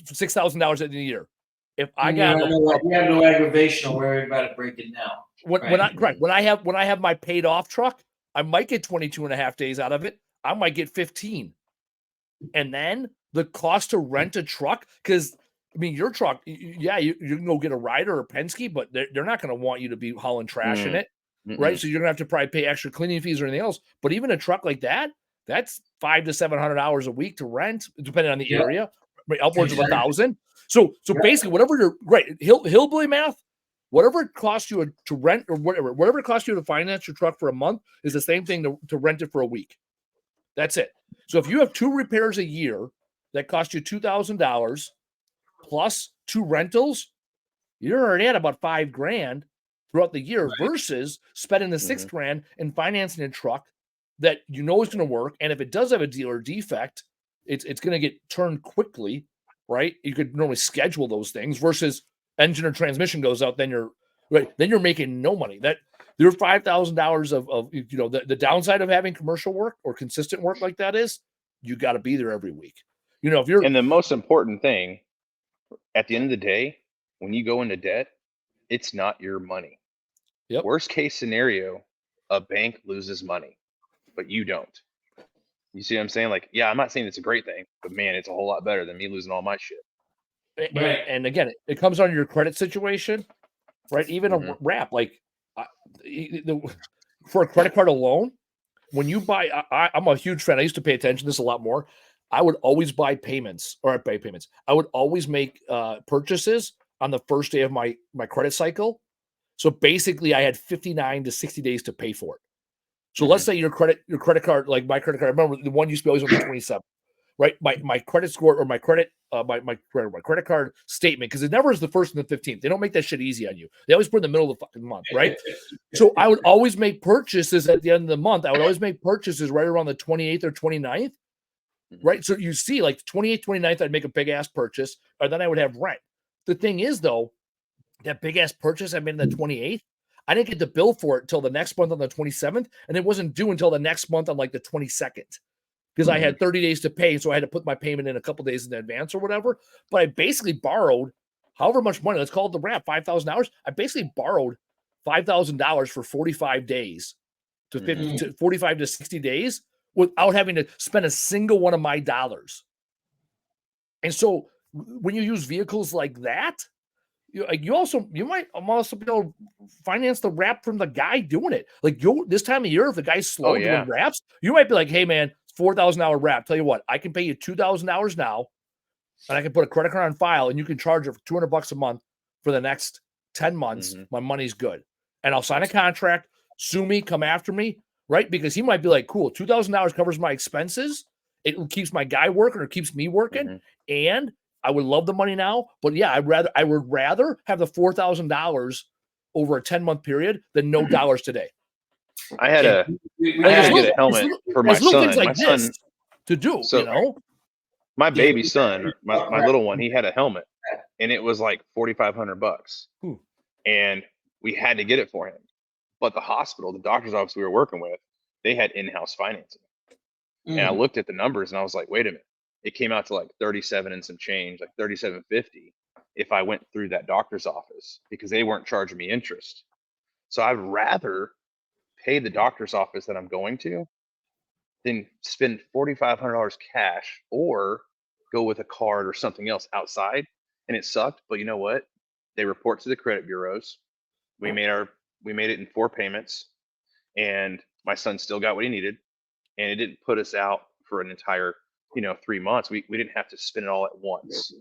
$6,000 at the end of the year. If I got you have no aggravation or worry about it breaking down. When I have my paid off truck, I might get 22 and a half days out of it. I might get 15. And then the cost to rent a truck, because I mean, your truck, you can go get a Ryder or a Penske, but they're not going to want you to be hauling trash in it, right? So you're going to have to probably pay extra cleaning fees or anything else. But even a truck like that, that's $500 to $700 a week to rent, depending on the area, right? Upwards of $1,000. So basically, whatever you're hillbilly math, whatever it costs you to rent or whatever it costs you to finance your truck for a month is the same thing to rent it for a week. That's it. So if you have 2 repairs a year that cost you $2,000. Plus 2 rentals, you're already at about $5,000 throughout the year versus spending the $6,000 and financing a truck that you know is going to work. And if it does have a dealer defect, it's going to get turned quickly, right? You could normally schedule those things versus engine or transmission goes out, then you're making no money. That your $5,000 of the downside of having commercial work or consistent work like that is you got to be there every week. If you're, and the most important thing at the end of the day, when you go into debt, it's not your money. Yep. Worst case scenario, a bank loses money, but you don't. You see what I'm saying? Like, yeah, I'm not saying it's a great thing, but man, it's a whole lot better than me losing all my shit. And again, it comes on your credit situation, right? Even a wrap, like for a credit card alone, when you buy, I'm a huge fan. I used to pay attention to this a lot more. I would always buy payments. I would always make purchases on the first day of my credit cycle. So basically, I had 59 to 60 days to pay for it. So let's say your credit card, like my credit card, I remember the one used to be always on the 27th, right? My credit score or my credit card statement, because it never is the 1st and the 15th. They don't make that shit easy on you. They always put in the middle of the fucking month, right? So I would always make purchases at the end of the month. I would always make purchases right around the 28th or 29th, right? So you see, like 28th, 29th, I'd make a big ass purchase, or then I would have rent. The thing is, though, that big ass purchase I made on the 28th, I didn't get the bill for it until the next month on the 27th, and it wasn't due until the next month on like the 22nd, because I had 30 days to pay, so I had to put my payment in a couple days in advance or whatever. But I basically borrowed however much money, let's call it the wrap, $5,000. I basically borrowed $5,000 for 45 days to 50 to 45 to 60 days without having to spend a single one of my dollars. And so when you use vehicles like that, you might also be able to finance the wrap from the guy doing it. Like this time of year, if the guy's slow doing wraps, you might be like, hey man, it's $4,000 wrap. Tell you what, I can pay you $2,000 now, and I can put a credit card on file, and you can charge it for $200 a month for the next 10 months. My money's good. And I'll sign a contract, sue me, come after me, right? Because he might be like, cool, $2,000 covers my expenses. It keeps my guy working or keeps me working. And I would love the money now, but yeah, I would rather have the $4,000 over a 10-month period than no dollars today. I had to get a helmet for my son. Like my son to do, my baby son, my little one, he had a helmet, and it was like $4,500, and we had to get it for him. But the hospital, the doctor's office we were working with, they had in-house financing, and I looked at the numbers and I was like, wait a minute. It came out to like 37 and some change, like 37.50 if I went through that doctor's office, because they weren't charging me interest. So I'd rather pay the doctor's office that I'm going to than spend $4,500 cash or go with a card or something else outside. And it sucked, but you know what? They report to the credit bureaus. We made it in 4 payments, and my son still got what he needed, and it didn't put us out for an entire 3 months. We didn't have to spend it all at once.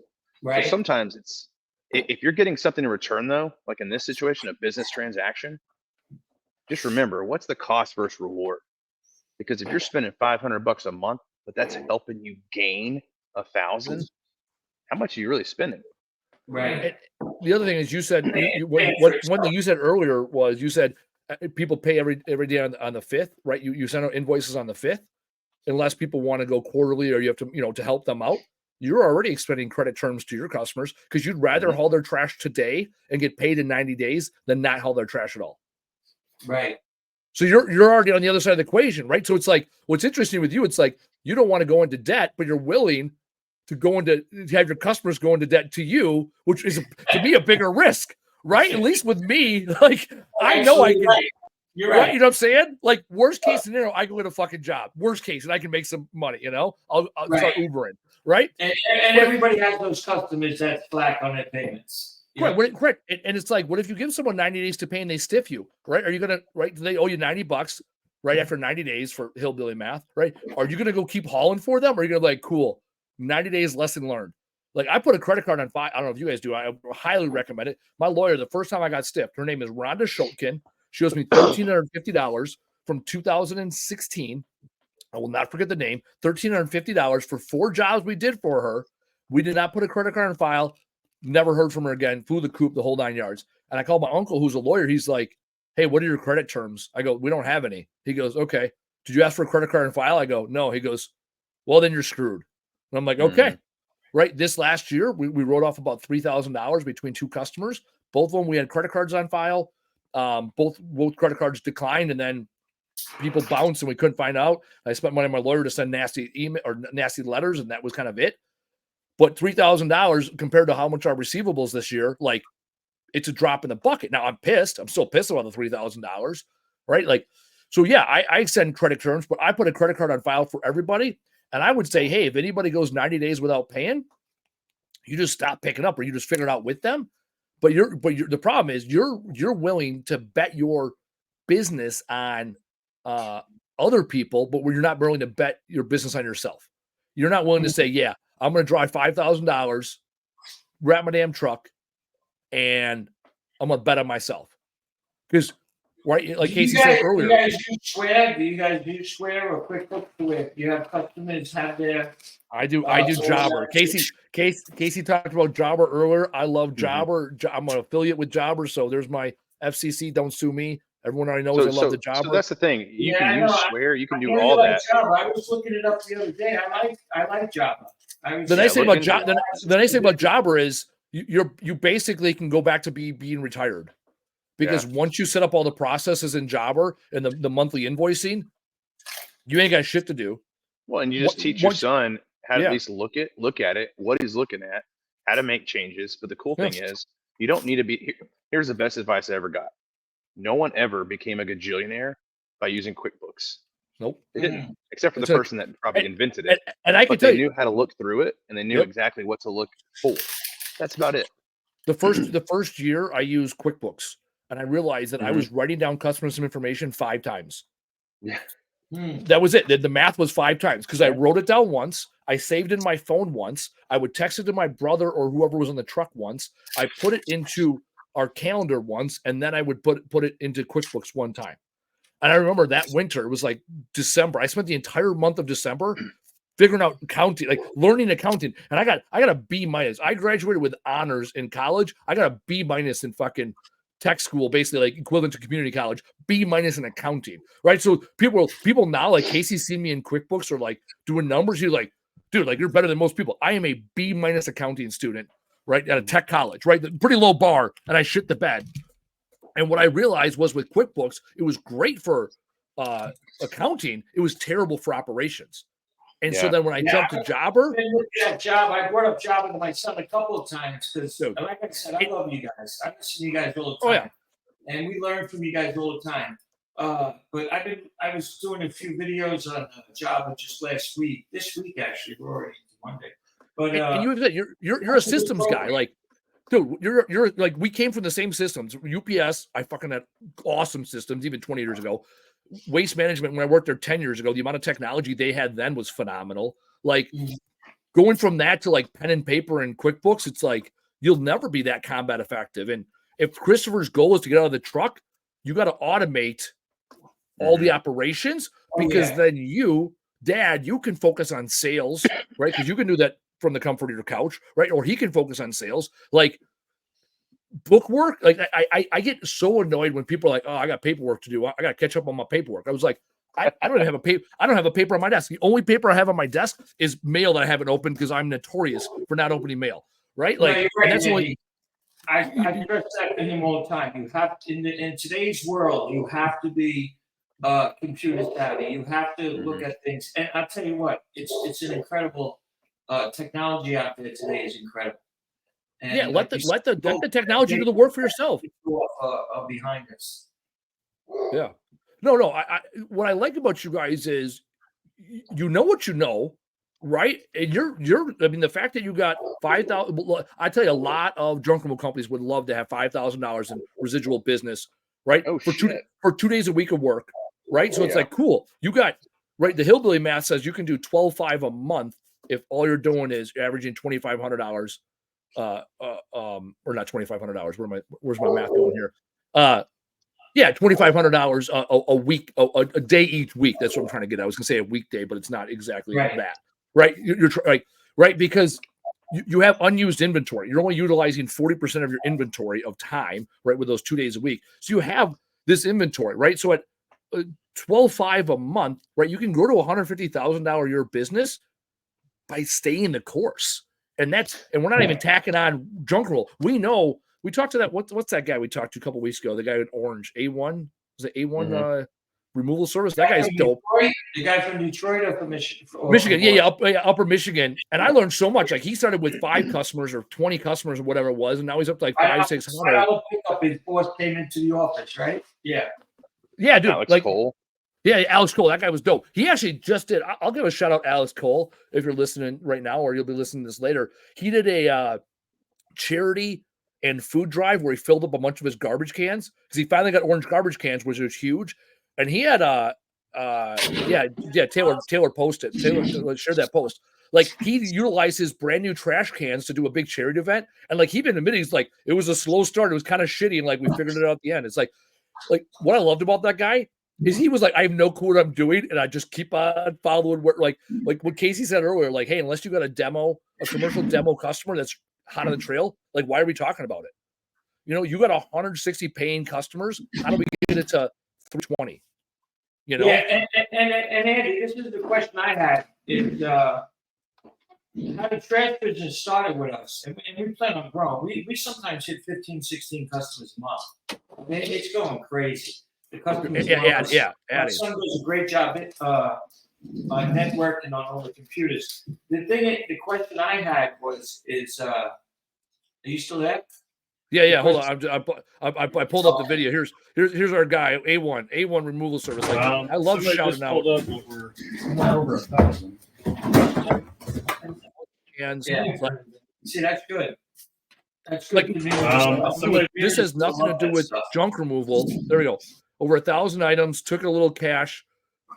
Right. So sometimes if you're getting something in return, though, like in this situation, a business transaction, just remember, what's the cost versus reward? Because if you're spending $500 a month, but that's helping you gain 1,000, how much are you really spending? Right. And the other thing is, you said one thing you said earlier was, you said people pay every day on the 5th, right? You send out invoices on the 5th. Unless people want to go quarterly, or you have to, to help them out, you're already extending credit terms to your customers, because you'd rather haul their trash today and get paid in 90 days than not haul their trash at all. Right. So you're already on the other side of the equation, right? So it's like, what's interesting with you, it's like you don't want to go into debt, but you're willing to have your customers go into debt to you, which is to me a bigger risk, right? At least with me, like I know I can. You're right. You know what I'm saying? Like, worst case scenario, I go get a fucking job. Worst case, and I can make some money, I'll start Ubering, right? And everybody has those customers that slack on their payments. Correct. And it's like, what if you give someone 90 days to pay and they stiff you, right? Are you going to, right? Do they owe you $90 right after 90 days for hillbilly math, right? Are you going to go keep hauling for them? Or are you going to like, cool, 90 days lesson learned? Like, I put a credit card on file. I don't know if you guys do. I highly recommend it. My lawyer, the first time I got stiffed, her name is Rhonda Schultkin. She owes me $1,350 from 2016. I will not forget the name. $1,350 for 4 jobs we did for her. We did not put a credit card on file. Never heard from her again. Flew the coop, the whole 9 yards. And I called my uncle, who's a lawyer. He's like, hey, what are your credit terms? I go, we don't have any. He goes, okay. Did you ask for a credit card on file? I go, no. He goes, well, then you're screwed. And I'm like, okay. right? This last year, we wrote off about $3,000 between two customers. Both of them, we had credit cards on file. Both credit cards declined, and then people bounced, and we couldn't find out. I spent money on my lawyer to send nasty email or nasty letters, and that was kind of it. But $3,000 compared to how much our receivables this year, like, it's a drop in the bucket. Now I'm pissed. I'm still pissed about the $3,000, right? Like, so yeah, I send credit terms, but I put a credit card on file for everybody. And I would say, hey, if anybody goes 90 days without paying, you just stop picking up, or you just figure it out with them. But the problem is you're willing to bet your business on other people, but you're not willing to bet your business on yourself. You're not willing to say, yeah, I'm going to drive $5,000, wrap my damn truck, and I'm going to bet on myself. Because, right, like Casey said earlier. Do you guys use Square? Do you guys use Square or QuickBooks? Where you have customers have their... I do Jobber. Casey talked about Jobber earlier. I love Jobber. I'm an affiliate with Jobber, so there's my FCC. Don't sue me. Everyone already knows I love the Jobber. So that's the thing. You can use Square. You can do all that. Jobber. I was looking it up the other day. I like Jobber. The nice thing about Jobber is you basically can go back to being retired, because once you set up all the processes in Jobber and the monthly invoicing, you ain't got shit to do. Well, and you just teach your son how to at least look at it, what he's looking at, how to make changes. But the cool thing is, you don't need to be. Here's the best advice I ever got. No one ever became a gajillionaire by using QuickBooks. Nope. They didn't, except for the person that probably invented it. And I can tell you, they knew how to look through it, and they knew exactly what to look for. That's about it. The first year I used QuickBooks, and I realized that I was writing down customers some information 5 times. Yeah. That was it. The math was 5 times, because I wrote it down once. I saved it in my phone once. I would text it to my brother or whoever was on the truck once. I put it into our calendar once, and then I would put it into QuickBooks one time. And I remember that winter, it was like December. I spent the entire month of December figuring out accounting, like learning accounting. And I got a B-. I graduated with honors in college. I got a B- in fucking tech school, basically like equivalent to community college, B- in accounting, right? So people now, like Casey, see me in QuickBooks or like doing numbers. You're like, dude, like you're better than most people. I am a B- accounting student, right, at a tech college, right? Pretty low bar, and I shit the bed. And what I realized was with QuickBooks, it was great for accounting. It was terrible for operations. And so then when I jumped to Jobber, I brought up Jobber to my son a couple of times because, like I said, I love you guys. I listen to you guys all the time, and we learn from you guys all the time. But I was doing a few videos on Jobber just last week. This week, actually, we're already Monday. But and you're a systems guy, like. Dude, you're like, we came from the same systems. UPS, I fucking had awesome systems even 20 years ago. Waste management, when I worked there 10 years ago, the amount of technology they had then was phenomenal. Like going from that to like pen and paper and QuickBooks, it's like you'll never be that combat effective. And if Christopher's goal is to get out of the truck, you got to automate all the operations, because then you can focus on sales, right? Because you can do that from the comfort of your couch, right? Or he can focus on sales. Like book work, like I get so annoyed when people are like, "Oh, I got paperwork to do. I got to catch up on my paperwork." I was like, I don't even have a paper. I don't have a paper on my desk. The only paper I have on my desk is mail that I haven't opened, because I'm notorious for not opening mail, right? Like, right, and that's only. I stress that to him all the time. You have to, in today's world, you have to be computer savvy. You have to look at things. And I'll tell you what, it's an incredible. Technology out there today is incredible. And let the technology do the work for yourself. Behind us. Yeah. No. I what I like about you guys is you know what you know, right? And you're. I mean, the fact that you got $5,000. I tell you, a lot of drunken companies would love to have $5,000 in residual business, right? For 2 days a week of work, right? So it's like, cool. You got right. The hillbilly math says you can do $12,500 a month if all you're doing is averaging $2,500, or not $2,500. Where's my math going here? $2,500 a week, a day each week. That's what I'm trying to get at. I was gonna say a weekday, but it's not exactly that, right? You're right, because you have unused inventory. You're only utilizing 40% of your inventory of time, right, with those 2 days a week. So you have this inventory, right? So at $12,500 a month, right, you can grow to $150,000 a year business by staying the course. And we're not even tacking on junk roll. We know, we talked to that. What's that guy we talked to a couple weeks ago? The guy in Orange, A1, was it A1 removal service? That guy's dope. The guy from Detroit or from Michigan? Michigan, yeah, Upper Michigan. And I learned so much. Like he started with 5 customers or 20 customers or whatever it was, and now he's up to like 500-600. Pickup his boss came into the office, right? Yeah. Yeah, dude. Alex Cole. Yeah, Alex Cole. That guy was dope. He actually just did. I'll give a shout out Alex Cole if you're listening right now, or you'll be listening to this later. He did a charity and food drive where he filled up a bunch of his garbage cans because he finally got orange garbage cans, which was huge. And he had Taylor posted. Taylor shared that post. Like he utilized his brand new trash cans to do a big charity event, and like he even admitted he's like it was a slow start. It was kind of shitty, and like we figured it out at the end. It's like what I loved about that guy is he was like, I have no clue what I'm doing, and I just keep on following where like what Casey said earlier, like, hey, unless you got a commercial demo customer that's hot on the trail, like why are we talking about it? You know, you got 160 paying customers. How do we get it to 320? You know? Yeah, and Andy, this is the question I had is how the trash business started with us, and we plan on growing. We sometimes hit 15, 16 customers a month. It's going crazy. The customers my son does a great job on networking on all the computers. The question I had is are you still there? Yeah. Hold on. I pulled up the video. Here's our guy, A1 removal service. Like, I love shouting out. Over 1,000. See, that's good. That's good. Like, this has nothing to do with junk removal. There we go. Over 1,000 items. Took a little cash.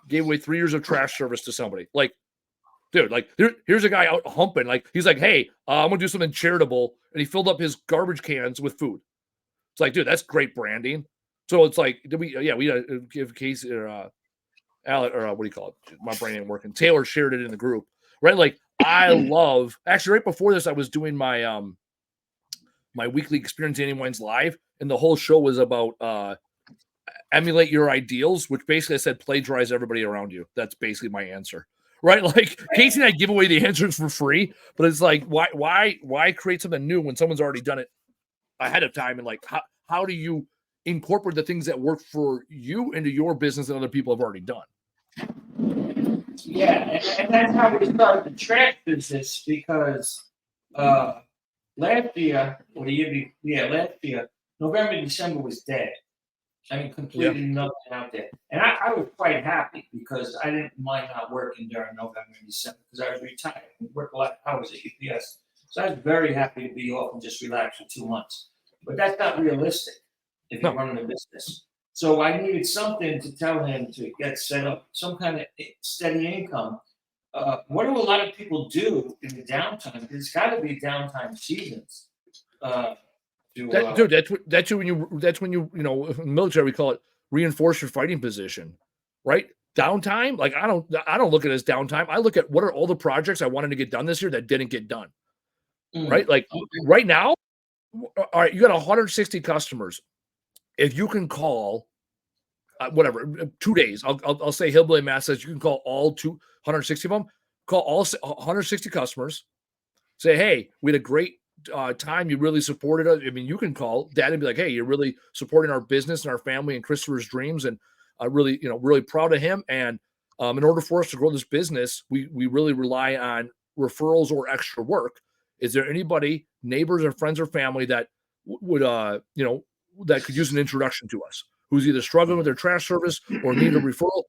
Gave away 3 years of trash service to somebody. Like, dude, like here's a guy out humping. Like he's like, hey, I'm gonna do something charitable, and he filled up his garbage cans with food. It's like, dude, that's great branding. So it's like, we give Casey or Alec or what do you call it? My brain ain't working. Taylor shared it in the group, right? Like I love. Actually, right before this, I was doing my my weekly Experience Andy Weins live, and the whole show was about emulate your ideals, which basically I said plagiarize everybody around you. That's basically my answer. Right, like Casey and I give away the answers for free, but it's like, why create something new when someone's already done it ahead of time? And like, how do you incorporate the things that work for you into your business that other people have already done? Yeah, and that's how we started the trash business because last year, November, December was dead. I mean, completely nothing out there. And I was quite happy because I didn't mind not working during November and December because I was retired. I worked a lot of hours at UPS. So I was very happy to be off and just relax for 2 months. But that's not realistic if you're running a business. So I needed something to tell him to get set up, some kind of steady income. What do a lot of people do in the downtime? There's got to be downtime seasons. That's when you in the military we call it reinforce your fighting position, right? Downtime, like I don't look at it as downtime. I look at what are all the projects I wanted to get done this year that didn't get done, right? Like right now, all right, you got 160 customers. If you can call, 2 days, I'll say Hillbilly Math says you can call all 260 of them. Call all 160 customers. Say, hey, we had a great time. You really supported us. I mean, you can call Dad and be like, hey, you're really supporting our business and our family and Christopher's dreams, and really proud of him. And in order for us to grow this business, we really rely on referrals or extra work. Is there anybody, neighbors or friends or family that would that could use an introduction to us, who's either struggling with their trash service or need a referral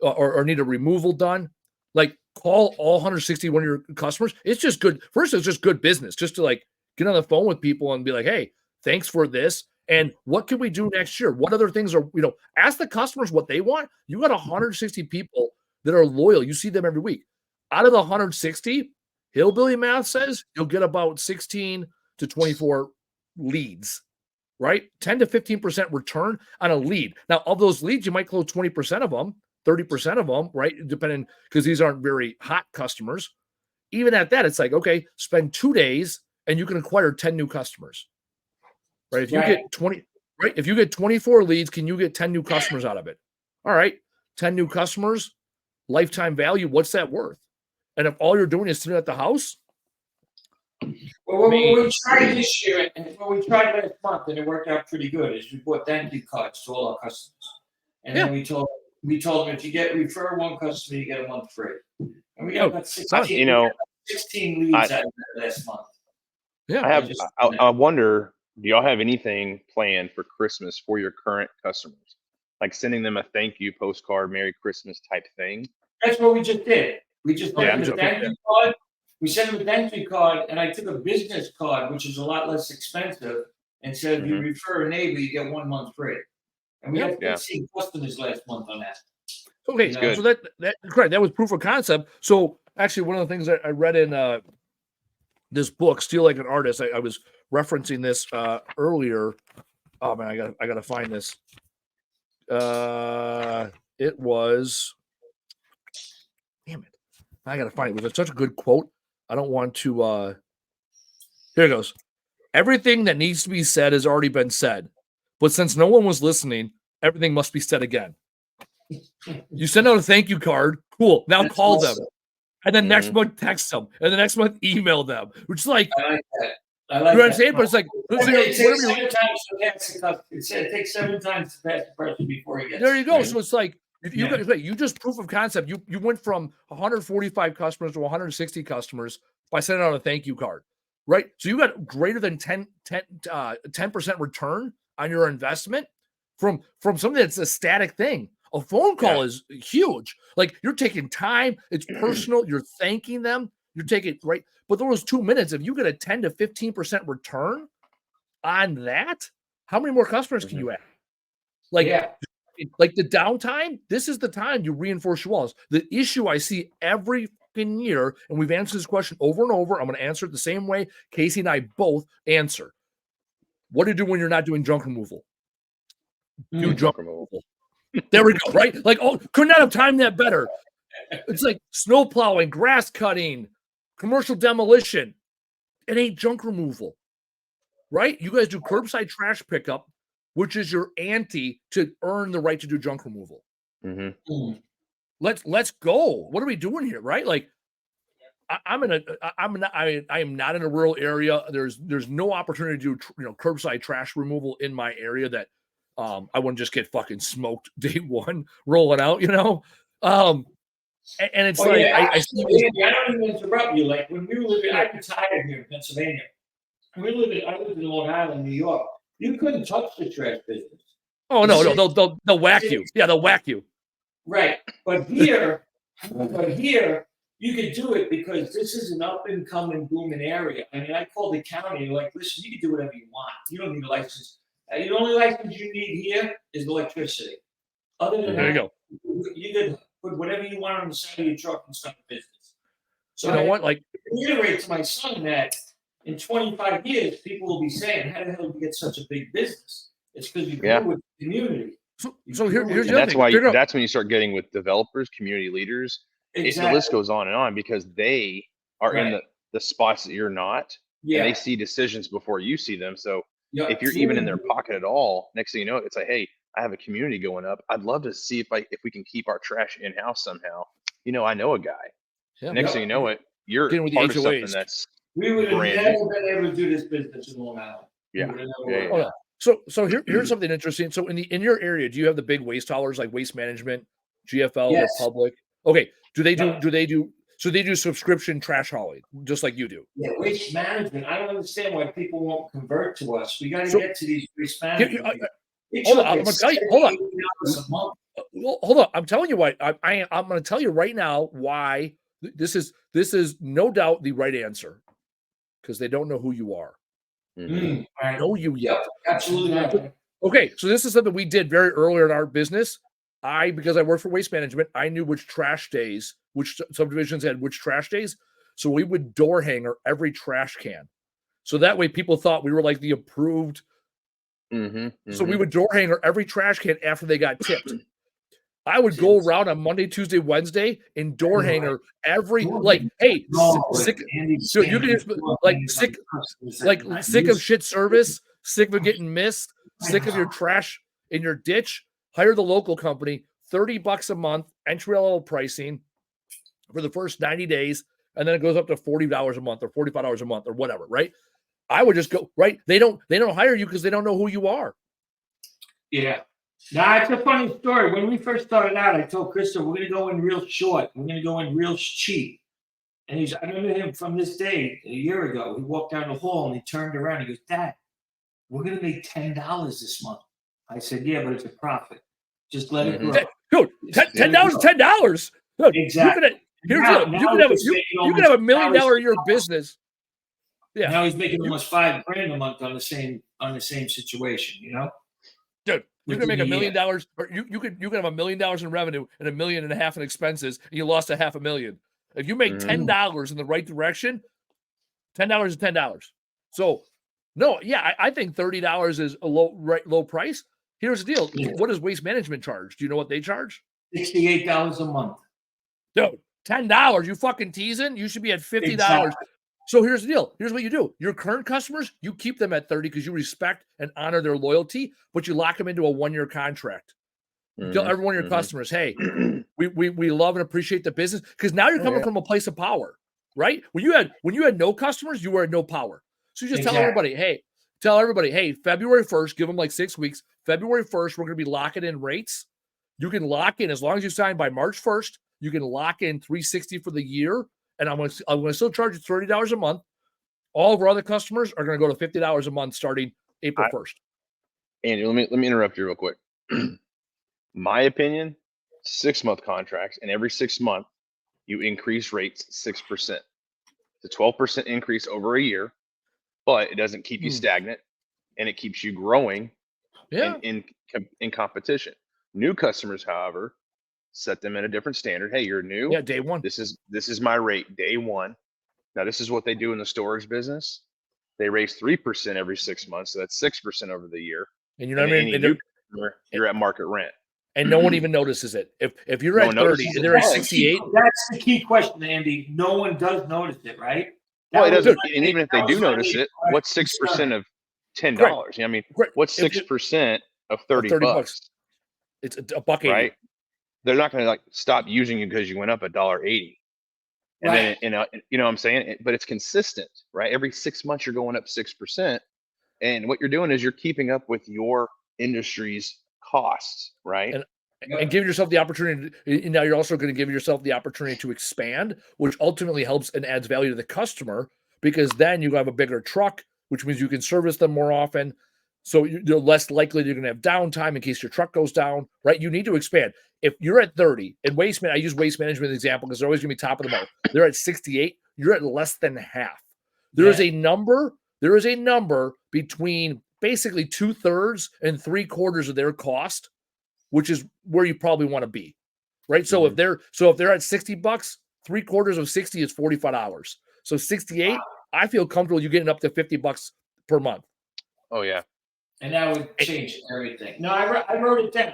or need a removal done? Like, call all 161 of your customers. It's just good. First, it's just good business, just to like get on the phone with people and be like, hey, thanks for this. And what can we do next year? What other things are, ask the customers what they want. You got 160 people that are loyal. You see them every week. Out of the 160, Hillbilly Math says you'll get about 16 to 24 leads, right? 10 to 15% return on a lead. Now, of those leads, you might close 20% of them. 30% of them, right? Depending, because these aren't very hot customers. Even at that, it's like, okay, spend 2 days and you can acquire 10 new customers, right? If you get 20, right? If you get 24 leads, can you get 10 new customers out of it? All right, 10 new customers, lifetime value, what's that worth? And if all you're doing is sitting at the house, Well, we tried this year, and we tried last month, and it worked out pretty good. Is we bought thank you cards to all our customers, and then we told them if you refer one customer, you get a month free. And we got about 16 leads out of that last month. Yeah, I wonder, do y'all have anything planned for Christmas for your current customers? Like sending them a thank you postcard, Merry Christmas type thing? That's what we just did. We just put them a thank you card. We sent them a thank you card, and I took a business card, which is a lot less expensive, and said, if you refer a neighbor, you get 1 month free. And we had 15 customers last month on that. Okay, so that correct. That was proof of concept. So actually, one of the things that I read in this book, Steal Like an Artist, I was referencing this earlier. Oh man, I gotta find this. It was, damn it, I gotta find it. It was such a good quote. I don't want to. Here it goes. Everything that needs to be said has already been said, but since no one was listening, everything must be said again. You send out a thank you card. Cool. Now call them. And then next month text them. And the next month email them. Which is like, I like that. You know what I'm saying? But it's like, it takes 7 times to pass the person before he gets. There you go. So it's like, you just proof of concept. You went from 145 customers to 160 customers by sending out a thank you card, right? So you got greater than 10% return on your investment from something that's a static thing. A phone call is huge. Like, you're taking time. It's personal. You're thanking them. You're taking, right? But those 2 minutes, if you get a 10 to 15% return on that, how many more customers can you add? Like the downtime, this is the time you reinforce your walls. The issue I see every fucking year, and we've answered this question over and over. I'm going to answer it the same way Casey and I both answer. What do you do when you're not doing junk removal? Do junk removal. There we go, right? Like, could not have timed that better. It's like snow plowing, grass cutting, commercial demolition. It ain't junk removal, right? You guys do curbside trash pickup, which is your ante to earn the right to do junk removal. Let's go. What are we doing here, right? Like, I am not in a rural area. There's no opportunity to do curbside trash removal in my area that I wouldn't just get fucking smoked day one rolling out, and it's I see. I don't even interrupt you. Like, when we were living, I retired here in Pennsylvania. I lived in Long Island, New York. You couldn't touch the trash business. Oh no, they'll whack you. Yeah, they'll whack you. Right, but here you can do it because this is an up and coming booming area. I mean, I called the county and like, listen, you can do whatever you want. You don't need a license. The only license you need here is electricity. Other than there that, you can put whatever you want on the side of your truck and start the business. So you know what? Like, I reiterate to my son that in 25 years, people will be saying, "How the hell did we get such a big business?" It's because you grew with the community. So here's the that's thing. why that's when you start getting with developers, community leaders. Exactly. The list goes on and on because they are in the spots that you're not. Yeah. And they see decisions before you see them. So if you're even in their pocket at all, next thing you know, it's like, hey, I have a community going up. I'd love to see if we can keep our trash in house somehow. I know a guy. Yeah. Next thing you know, you're part of something that's we would have never been able to do this business in Long Island. Yeah. So here's something interesting. So in your area, do you have the big waste haulers like Waste Management, GFL, Republic? Okay. Do they do subscription trash hauling just like you do? Yeah, Waste Management. I don't understand why people won't convert to us. We got to get to these Waste Management. Hold on. I'm going to tell you. Hold on. I'm telling you why. I'm going to tell you right now why this is no doubt the right answer, because they don't know who you are. I know you yet. Yep, absolutely right. Okay, so this is something we did very early in our business. Because I worked for Waste Management, I knew which trash days, which subdivisions had which trash days. So we would door hanger every trash can. So that way people thought we were like the approved. So we would door hanger every trash can after they got tipped. I would go around on Monday, Tuesday, Wednesday and door hanger every hey, sick of shit service, sick of getting missed, sick of your trash in your ditch. Hire the local company, $30 a month, entry level pricing for the first 90 days. and then it goes up to $40 a month or $45 a month or whatever, right? I would just go, right? They don't hire you because they don't know who you are. Yeah. Now, it's a funny story. When we first started out, I told Christopher, we're going to go in real short. We're going to go in real cheap. And I remember him from this day a year ago. He walked down the hall and he turned around. He goes, Dad, we're going to make $10 this month. I said, yeah, but it's a profit. Just let it grow. Dude, $10 is $10. Dude, exactly. You can have $1 million a year business. Yeah. Now he's making almost $5,000 a month on the same situation, Dude, you can make $1 million, or you can have $1 million in revenue and $1.5 million in expenses, and you lost $500,000. If you make $10 in the right direction, $10 is $10. So, no, yeah, I think $30 is a low price. Here's the deal: what does Waste Management charge? Do you know what they charge? $68 a month. Dude, $10. You fucking teasing? You should be at $50. Exactly. So here's the deal. Here's what you do. Your current customers, you keep them at 30 because you respect and honor their loyalty, but you lock them into a 1-year contract. Tell every one of your customers, hey, we love and appreciate the business, because now you're coming from a place of power, right? When you had no customers, you were at no power. So you just tell everybody, hey, February 1st, give them like 6 weeks. February 1st, we're going to be locking in rates. You can lock in as long as you sign by March 1st. You can lock in $360 for the year. And I'm going to still charge you $30 a month. All of our other customers are going to go to $50 a month starting April 1st. Andy, let me interrupt you real quick. My opinion, 6-month contracts, and every 6 months you increase rates 6%. It's a 12% increase over a year, but it doesn't keep you stagnant, and it keeps you growing in competition. New customers, however, set them at a different standard. Hey, you're new. Yeah, day one. This is my rate, day one. Now, this is what they do in the storage business. They raise 3% every 6 months, so that's 6% over the year. And you know what I mean? You're at market rent. And no one even notices it. If you're at 30 and they're at 68. That's the key question, Andy. No one does notice it, right? Well, it doesn't. And even if they do notice it, what's 6% of $10? I mean, what's 6% of $30? It's $1.80. Right? They're not going to stop using you because you went up $1.80. And then, you know what I'm saying? But it's consistent, right? Every 6 months, you're going up 6%. And what you're doing is you're keeping up with your industry's costs, right? And give yourself the opportunity. And now you're also going to give yourself the opportunity to expand, which ultimately helps and adds value to the customer, because then you have a bigger truck, which means you can service them more often. So you're less likely you're going to have downtime in case your truck goes down, right? You need to expand. If you're at 30 and I use Waste Management as an example because they're always going to be top of the market. They're at 68. You're at less than half. There is a number between basically 2/3 and 3/4 of their cost, which is where you probably want to be, right? So if they're at $60, 3/4 of 60 is $45. So 68, I feel comfortable you getting up to $50 per month. Oh yeah. And that would change everything. No, I wrote it down.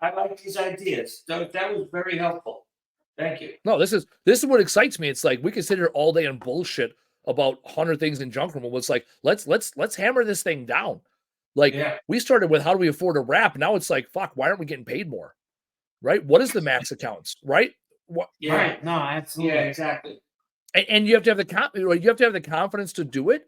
I like these ideas. That was very helpful. Thank you. No, this is what excites me. It's like we can sit here all day and bullshit about 100 things in junk removal. It's like let's hammer this thing down. We started with how do we afford a wrap? Now it's like, fuck, why aren't we getting paid more? Right? What is the max accounts? Right? Yeah. Right. No, absolutely. Yeah, exactly. And you have to have the confidence to do it.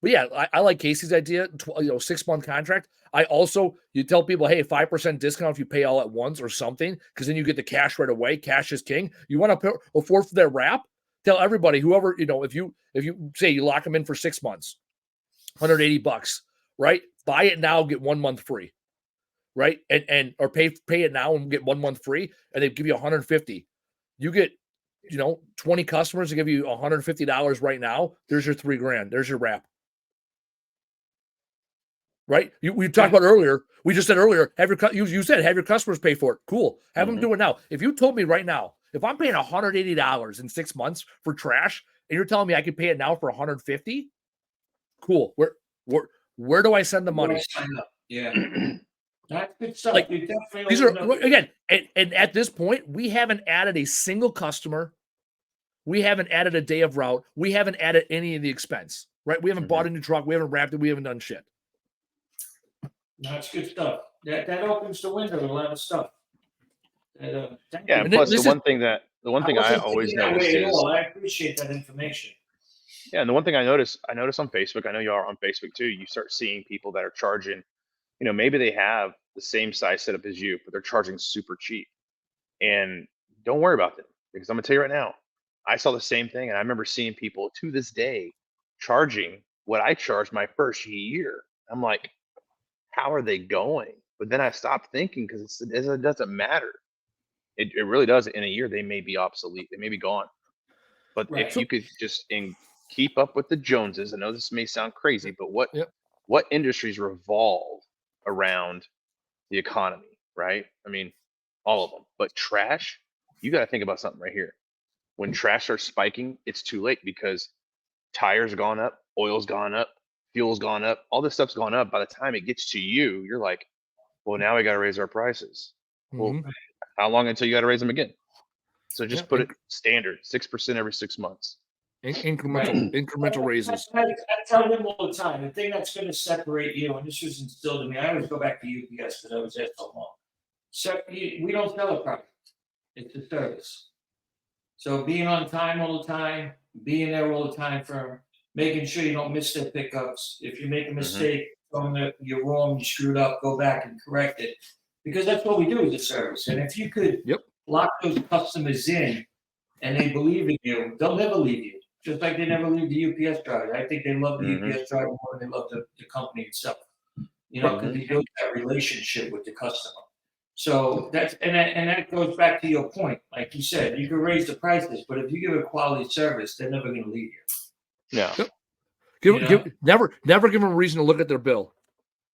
But yeah, I like Casey's idea, 6-month contract. You tell people, hey, 5% discount if you pay all at once or something, because then you get the cash right away. Cash is king. You want to afford for their wrap? Tell everybody, whoever, if you say you lock them in for 6 months, $180, right? Buy it now, get 1 month free, right? Or pay it now and get 1 month free, and they give you $150. You get 20 customers to give you $150 right now. There's your $3,000. There's your wrap. Right? We talked about earlier. We just said earlier, you said have your customers pay for it. Cool. Have them do it now. If you told me right now, if I'm paying $180 in 6 months for trash, and you're telling me I could pay it now for $150, cool. Where do I send the money? Yeah. That's good stuff. These are again, and at this point, we haven't added a single customer. We haven't added a day of route. We haven't added any of the expense. Right? We haven't bought a new truck. We haven't wrapped it. We haven't done shit. That's good stuff. That opens the window to a lot of stuff. Plus the one thing that the one thing I always notice is I appreciate that information. Yeah, and the one thing I notice on Facebook, I know you are on Facebook too, you start seeing people that are charging, maybe they have the same size setup as you, but they're charging super cheap. And don't worry about them, because I'm gonna tell you right now, I saw the same thing, and I remember seeing people to this day charging what I charged my first year. I'm like, how are they going? But then I stopped thinking, because it doesn't matter. It really does. In a year, they may be obsolete. They may be gone. But if you could just keep up with the Joneses, I know this may sound crazy, but what industries revolve around the economy, right? I mean, all of them. But trash, you got to think about something right here. When trash starts spiking, it's too late, because tires gone up, oil's gone up, fuel's gone up, all this stuff's gone up. By the time it gets to you, you're like, well, now we got to raise our prices. Well, how long until you got to raise them again? So just put it standard, 6% every 6 months. Incremental raises. I tell them all the time, the thing that's going to separate you, and this was instilled in me, I always go back to UPS because I was there so long. So we don't sell a product. It's a service. So being on time all the time, being there all the time for them, making sure you don't miss their pickups. If you make a mistake, you're wrong, you screwed up, go back and correct it. Because that's what we do as a service. And if you could lock those customers in and they believe in you, they'll never leave you. Just like they never leave the UPS driver. I think they love the UPS driver more than they love the company itself. Because they build that relationship with the customer. So that's and that goes back to your point. Like you said, you can raise the prices, but if you give a quality service, they're never going to leave you. Yeah. Never give them a reason to look at their bill.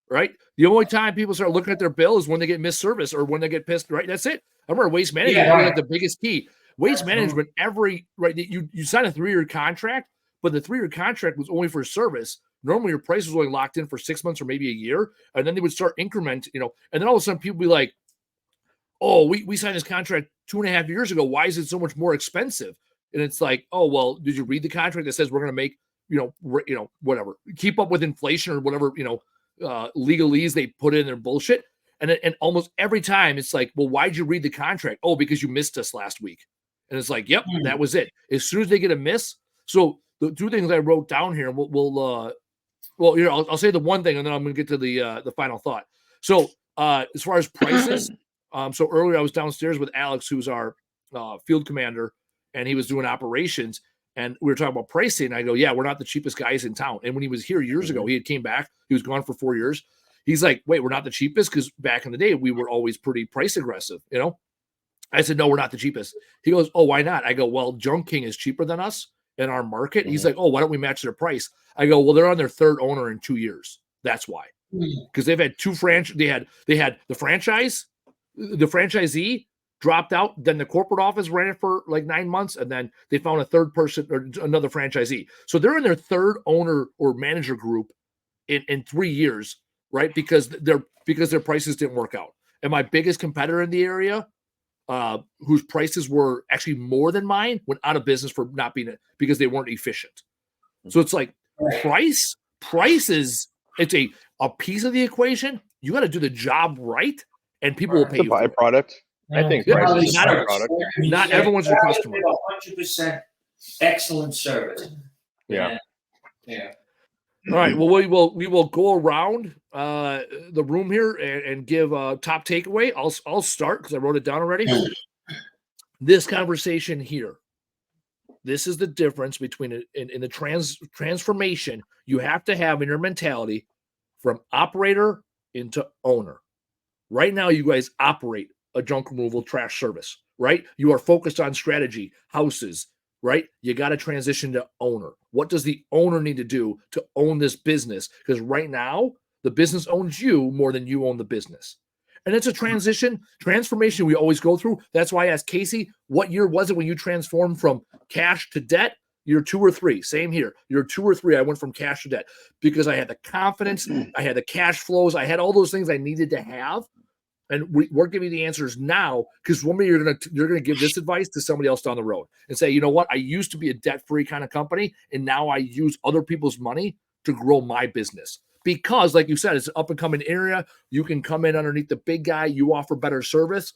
Right? The only time people start looking at their bill is when they get missed service or when they get pissed. Right? That's it. I remember waste management was like the biggest key. Waste management, you sign a 3-year contract, but the 3-year contract was only for service. Normally your price was only locked in for 6 months or maybe a year, and then they would start increment, and then all of a sudden people be like, oh, we signed this contract 2.5 years ago. Why is it so much more expensive? And it's like, oh, well, did you read the contract that says we're going to make, whatever, keep up with inflation or whatever, legalese they put in their bullshit. And almost every time it's like, well, why'd you read the contract? Oh, because you missed us last week. And it's like, yep, that was it. As soon as they get a miss. So the 2 things I wrote down here, I'll say the one thing, and then I'm going to get to the final thought. So as far as prices, so earlier I was downstairs with Alex, who's our field commander, and he was doing operations, and we were talking about pricing. I go, yeah, we're not the cheapest guys in town. And when he was here years ago, he had came back. He was gone for 4 years. He's like, wait, we're not the cheapest? Because back in the day, we were always pretty price aggressive, I said, no, we're not the cheapest. He goes, oh, why not? I go, well, Junk King is cheaper than us in our market. He's like, oh, why don't we match their price? I go, well, they're on their 3rd owner in 2 years. That's why. Because they've had 2 they had the franchise, the franchisee dropped out, then the corporate office ran it for like 9 months, and then they found a 3rd person or another franchisee. So they're in their 3rd owner or manager group in 3 years, right? Because their prices didn't work out. And my biggest competitor in the area, whose prices were actually more than mine, went out of business for not being it because they weren't efficient. So it's like price is it's a piece of the equation. You got to do the job right, and people will pay you. Byproduct. I think price is a byproduct. Not everyone's your customer. 100% excellent service. Yeah. All right. Well, we will go around the room here and give a top takeaway. I'll start because I wrote it down already. This conversation here. This is the difference between in the transformation you have to have in your mentality from operator into owner. Right now, you guys operate a junk removal trash service, right? You are focused on strategy, houses, right? You got to transition to owner. What does the owner need to do to own this business? Because right now, the business owns you more than you own the business. And it's a transformation we always go through. That's why I asked Casey, what year was it when you transformed from cash to debt? Year 2 or 3. Same here. Year 2 or 3, I went from cash to debt because I had the confidence, I had the cash flows, I had all those things I needed to have. And we're giving you the answers now because one day you're gonna give this advice to somebody else down the road and say, you know what? I used to be a debt-free kind of company, and now I use other people's money to grow my business. Because, like you said, it's an up-and-coming area. You can come in underneath the big guy. You offer better service.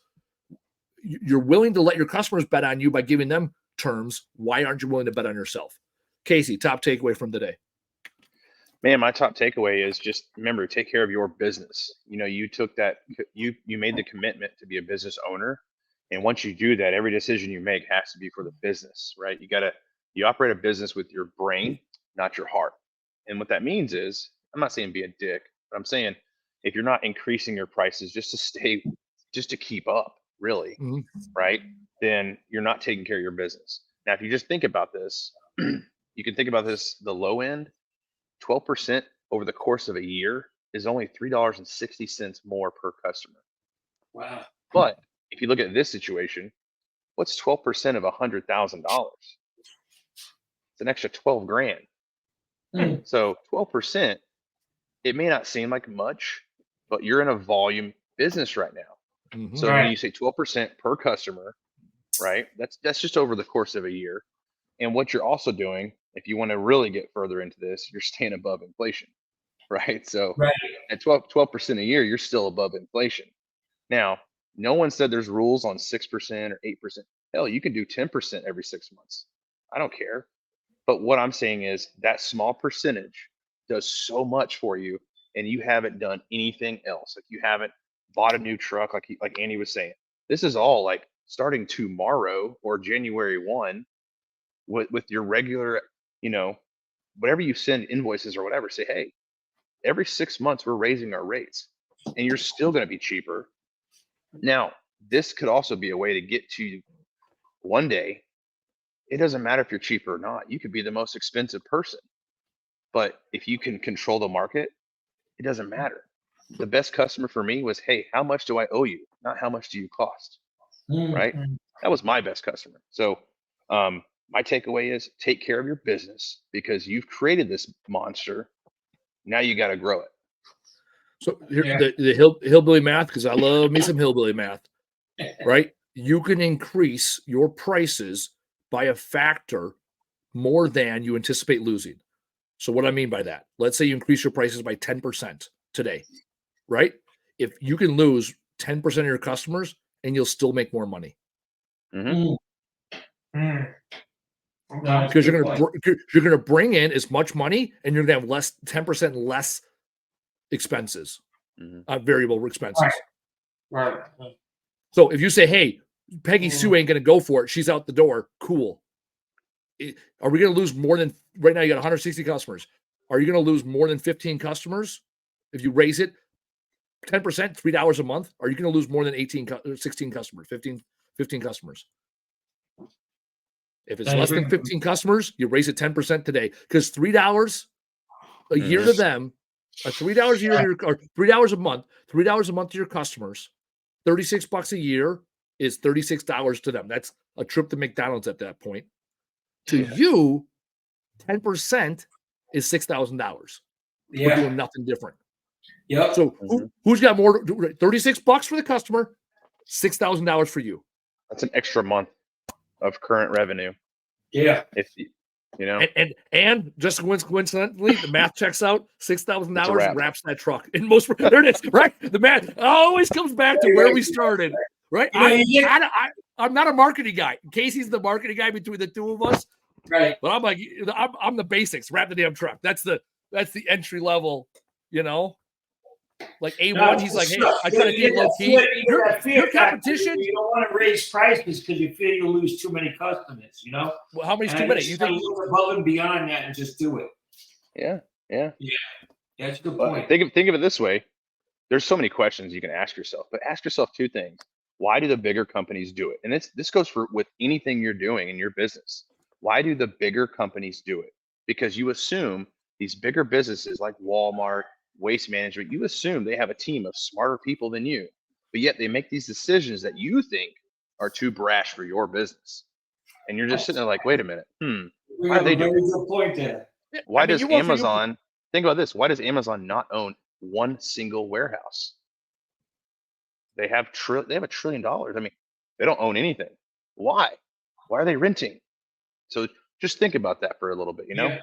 you're willing to let your customers bet on you by giving them terms. Why aren't you willing to bet on yourself? Casey, top takeaway from today. Man, my top takeaway is just remember, take care of your business. You took that, you made the commitment to be a business owner. And once you do that, every decision you make has to be for the business, right? You operate a business with your brain, not your heart. And what that means is, I'm not saying be a dick, but I'm saying if you're not increasing your prices just to keep up, really, right? Then you're not taking care of your business. Now, if you just think about this, you can think about this, the low end, 12% over the course of a year is only $3.60 more per customer. Wow. But if you look at this situation, what's 12% of $100,000? It's an extra 12 grand. So 12%, it may not seem like much, but you're in a volume business right now. So when you say 12% per customer, right? That's just over the course of a year. And what you're also doing, if you want to really get further into this, you're staying above inflation, right? So at 12% a year, you're still above inflation. Now, no one said there's rules on 6% or 8%. Hell, you can do 10% every 6 months. I don't care. But what I'm saying is that small percentage does so much for you, and you haven't done anything else. Like you haven't bought a new truck, like Andy was saying. This is all like starting tomorrow or January 1 with your regular, whatever you send invoices or whatever, say, hey, every 6 months we're raising our rates, and you're still going to be cheaper. Now, this could also be a way to get to one day. It doesn't matter if you're cheaper or not. You could be the most expensive person. But if you can control the market, it doesn't matter. The best customer for me was, hey, how much do I owe you? Not how much do you cost, right? That was my best customer. So my takeaway is take care of your business because you've created this monster. Now you got to grow it. So here, the hillbilly math, because I love me some hillbilly math, right? You can increase your prices by a factor more than you anticipate losing. So what I mean by that, let's say you increase your prices by 10% today, right? If you can lose 10% of your customers and you'll still make more money. Because you're going to bring in as much money and you're going to have 10% less expenses, variable expenses. Right. So if you say, hey, Peggy Sue ain't going to go for it, she's out the door, cool. Are we going to lose more than, right now you got 160 customers. Are you going to lose more than 15 customers? If you raise it 10%, $3 a month, are you going to lose more than 16 customers, 15 customers? If it's less than 15 customers, you raise it 10% today because $3 a year to them, $3 a year or $3 a month, $3 a month to your customers, $36 a year is $36 to them. That's a trip to McDonald's at that point. To you, 10% is $6,000. We're doing nothing different. Yeah. So who's got more? $36 for the customer, $6,000 for you. That's an extra month of current revenue. Yeah. If and just coincidentally, the math checks out. $6,000 wraps that truck. In most, there it is, right? The math always comes back to where we started, right? I'm not a marketing guy. Casey's the marketing guy between the two of us, right? But I'm like, I'm the basics. Wrap the damn truck. That's the entry level, Like A1, he's like, hey, I try to keep low key. Your competition. You don't want to raise prices because you fear you'll lose too many customers. Well, how many's too many? You think above and beyond that and just do it? Yeah. That's a good point. Think of it this way. There's so many questions you can ask yourself, but ask yourself two things. Why do the bigger companies do it? And this goes with anything you're doing in your business. Why do the bigger companies do it? Because you assume these bigger businesses like Walmart, Waste Management, you assume they have a team of smarter people than you, but yet they make these decisions that you think are too brash for your business. And you're just sitting there like, wait a minute. Why are they doing it? Good point there. Why does Amazon, think about this, why does Amazon not own one single warehouse? They have $1 trillion. I mean, they don't own anything. Why? Why are they renting? So just think about that for a little bit, Yeah.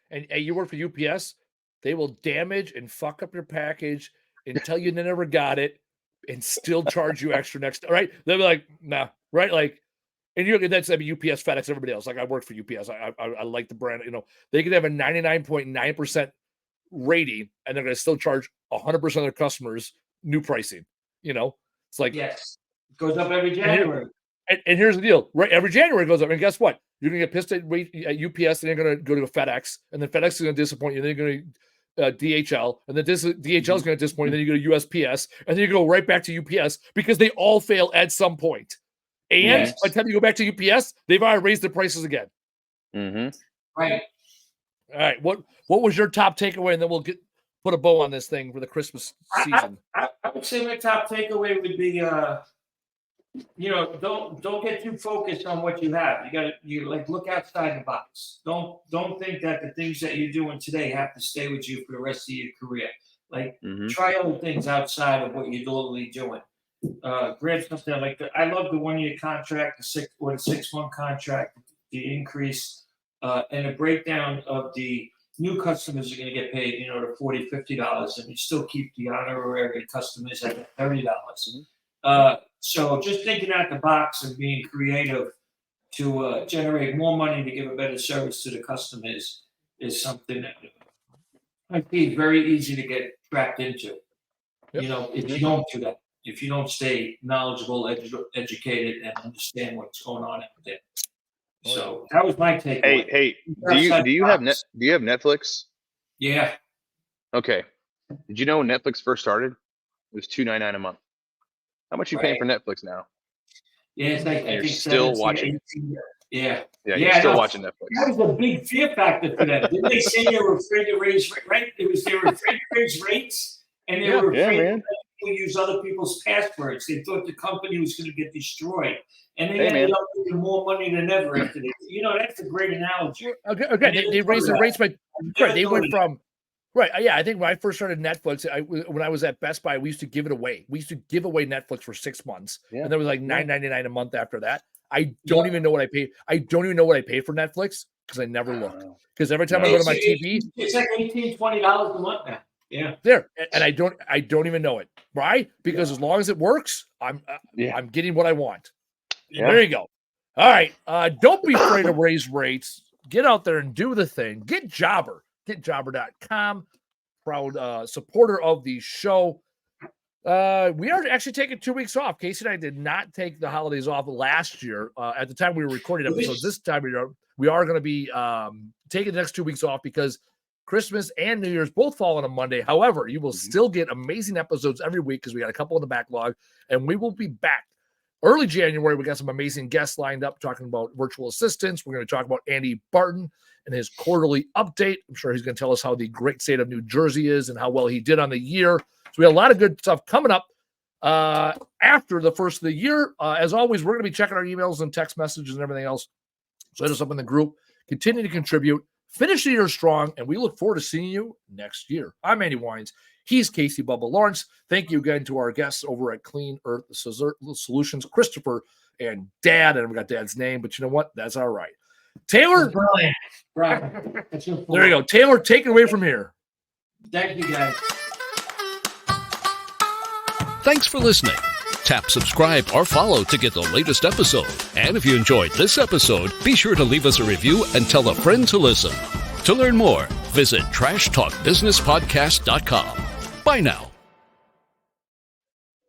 And you work for UPS, they will damage and fuck up your package and tell you they never got it and still charge you extra next, right? They'll be like, nah, right? Like, and you're that's UPS, FedEx, everybody else. Like I work for UPS. I like the brand. They could have a 99.9% rating, and they're going to still charge 100% of their customers new pricing. It's like yes, it goes up every January. And here's the deal, right? Every January it goes up, and guess what? You're going to get pissed at UPS, and you're going to go to a FedEx, and then FedEx is going to disappoint you. And then you're going to DHL, and then DHL is going to disappoint you. Then you go to USPS, and then you go right back to UPS because they all fail at some point. And by the time you go back to UPS, they've already raised the prices again. Mm-hmm. Right. All right. What was your top takeaway? And then we'll put a bow on this thing for the Christmas season. I would say my top takeaway would be, don't get too focused on what you have. You look outside the box. Don't think that the things that you're doing today have to stay with you for the rest of your career. Try other things outside of what you're normally doing. Grab something like that. I love the 1-year contract, the 6-month contract, the increase, and a breakdown of the new customers are going to get paid, the $40, $50, and you still keep the honorary customers at $30. So just thinking out the box and being creative to generate more money to give a better service to the customers is something that I think is very easy to get trapped into. Yep. If you don't do that. If you don't stay knowledgeable, educated, and understand what's going on out there. So that was my takeaway. Hey, do you have Netflix? Yeah. Okay. Did you know when Netflix first started? It was $2.99 a month. How much are you paying for Netflix now? Yeah, it's like you're still watching. 18. Yeah. You're still watching Netflix. That was a big fear factor for them. Didn't they say they were afraid to raise right? They were afraid to raise rates, and they were afraid to use other people's passwords. They thought the company was going to get destroyed, and they ended up making more money than ever after this. That's a great analogy. Okay. They raised the rates by they went from yeah. I think when I first started Netflix, when I was at Best Buy, we used to give it away. We used to give away Netflix for 6 months, and there was like $9.99 a month after that. I don't even know what I pay. I don't even know what I pay for Netflix because I never looked. Because every time I go to my TV, it's like $18, $20 a month now. Yeah, there, and I don't even know it. Why? Because as long as it works, I'm getting what I want. Yeah. There you go. All right, don't be afraid to raise rates. Get out there and do the thing. Get Jobber. GetJobber.com. Proud supporter of the show. We are actually taking 2 weeks off. Casey and I did not take the holidays off last year. At the time we were recording episodes, this time we are going to be taking the next 2 weeks off because Christmas and New Year's both fall on a Monday. However, you will still get amazing episodes every week because we got a couple in the backlog, and we will be back early January. We got some amazing guests lined up talking about virtual assistants. We're going to talk about Andy Barton and his quarterly update. I'm sure he's going to tell us how the great state of New Jersey is and how well he did on the year. So we have a lot of good stuff coming up after the first of the year. As always, we're going to be checking our emails and text messages and everything else. So hit us up in the group. Continue to contribute. Finish the year strong, and we look forward to seeing you next year. I'm Andy Weins. He's Casey Bubba Lawrence. Thank you again to our guests over at Clean Earth Solutions, Christopher and Dad. And we got Dad's name, but you know what? That's all right. Taylor. Brian. There you go. Taylor, take it away from here. Thank you, guys. Thanks for listening. Tap subscribe or follow to get the latest episode. And if you enjoyed this episode, be sure to leave us a review and tell a friend to listen. To learn more, visit trashtalkbusinesspodcast.com. Bye now.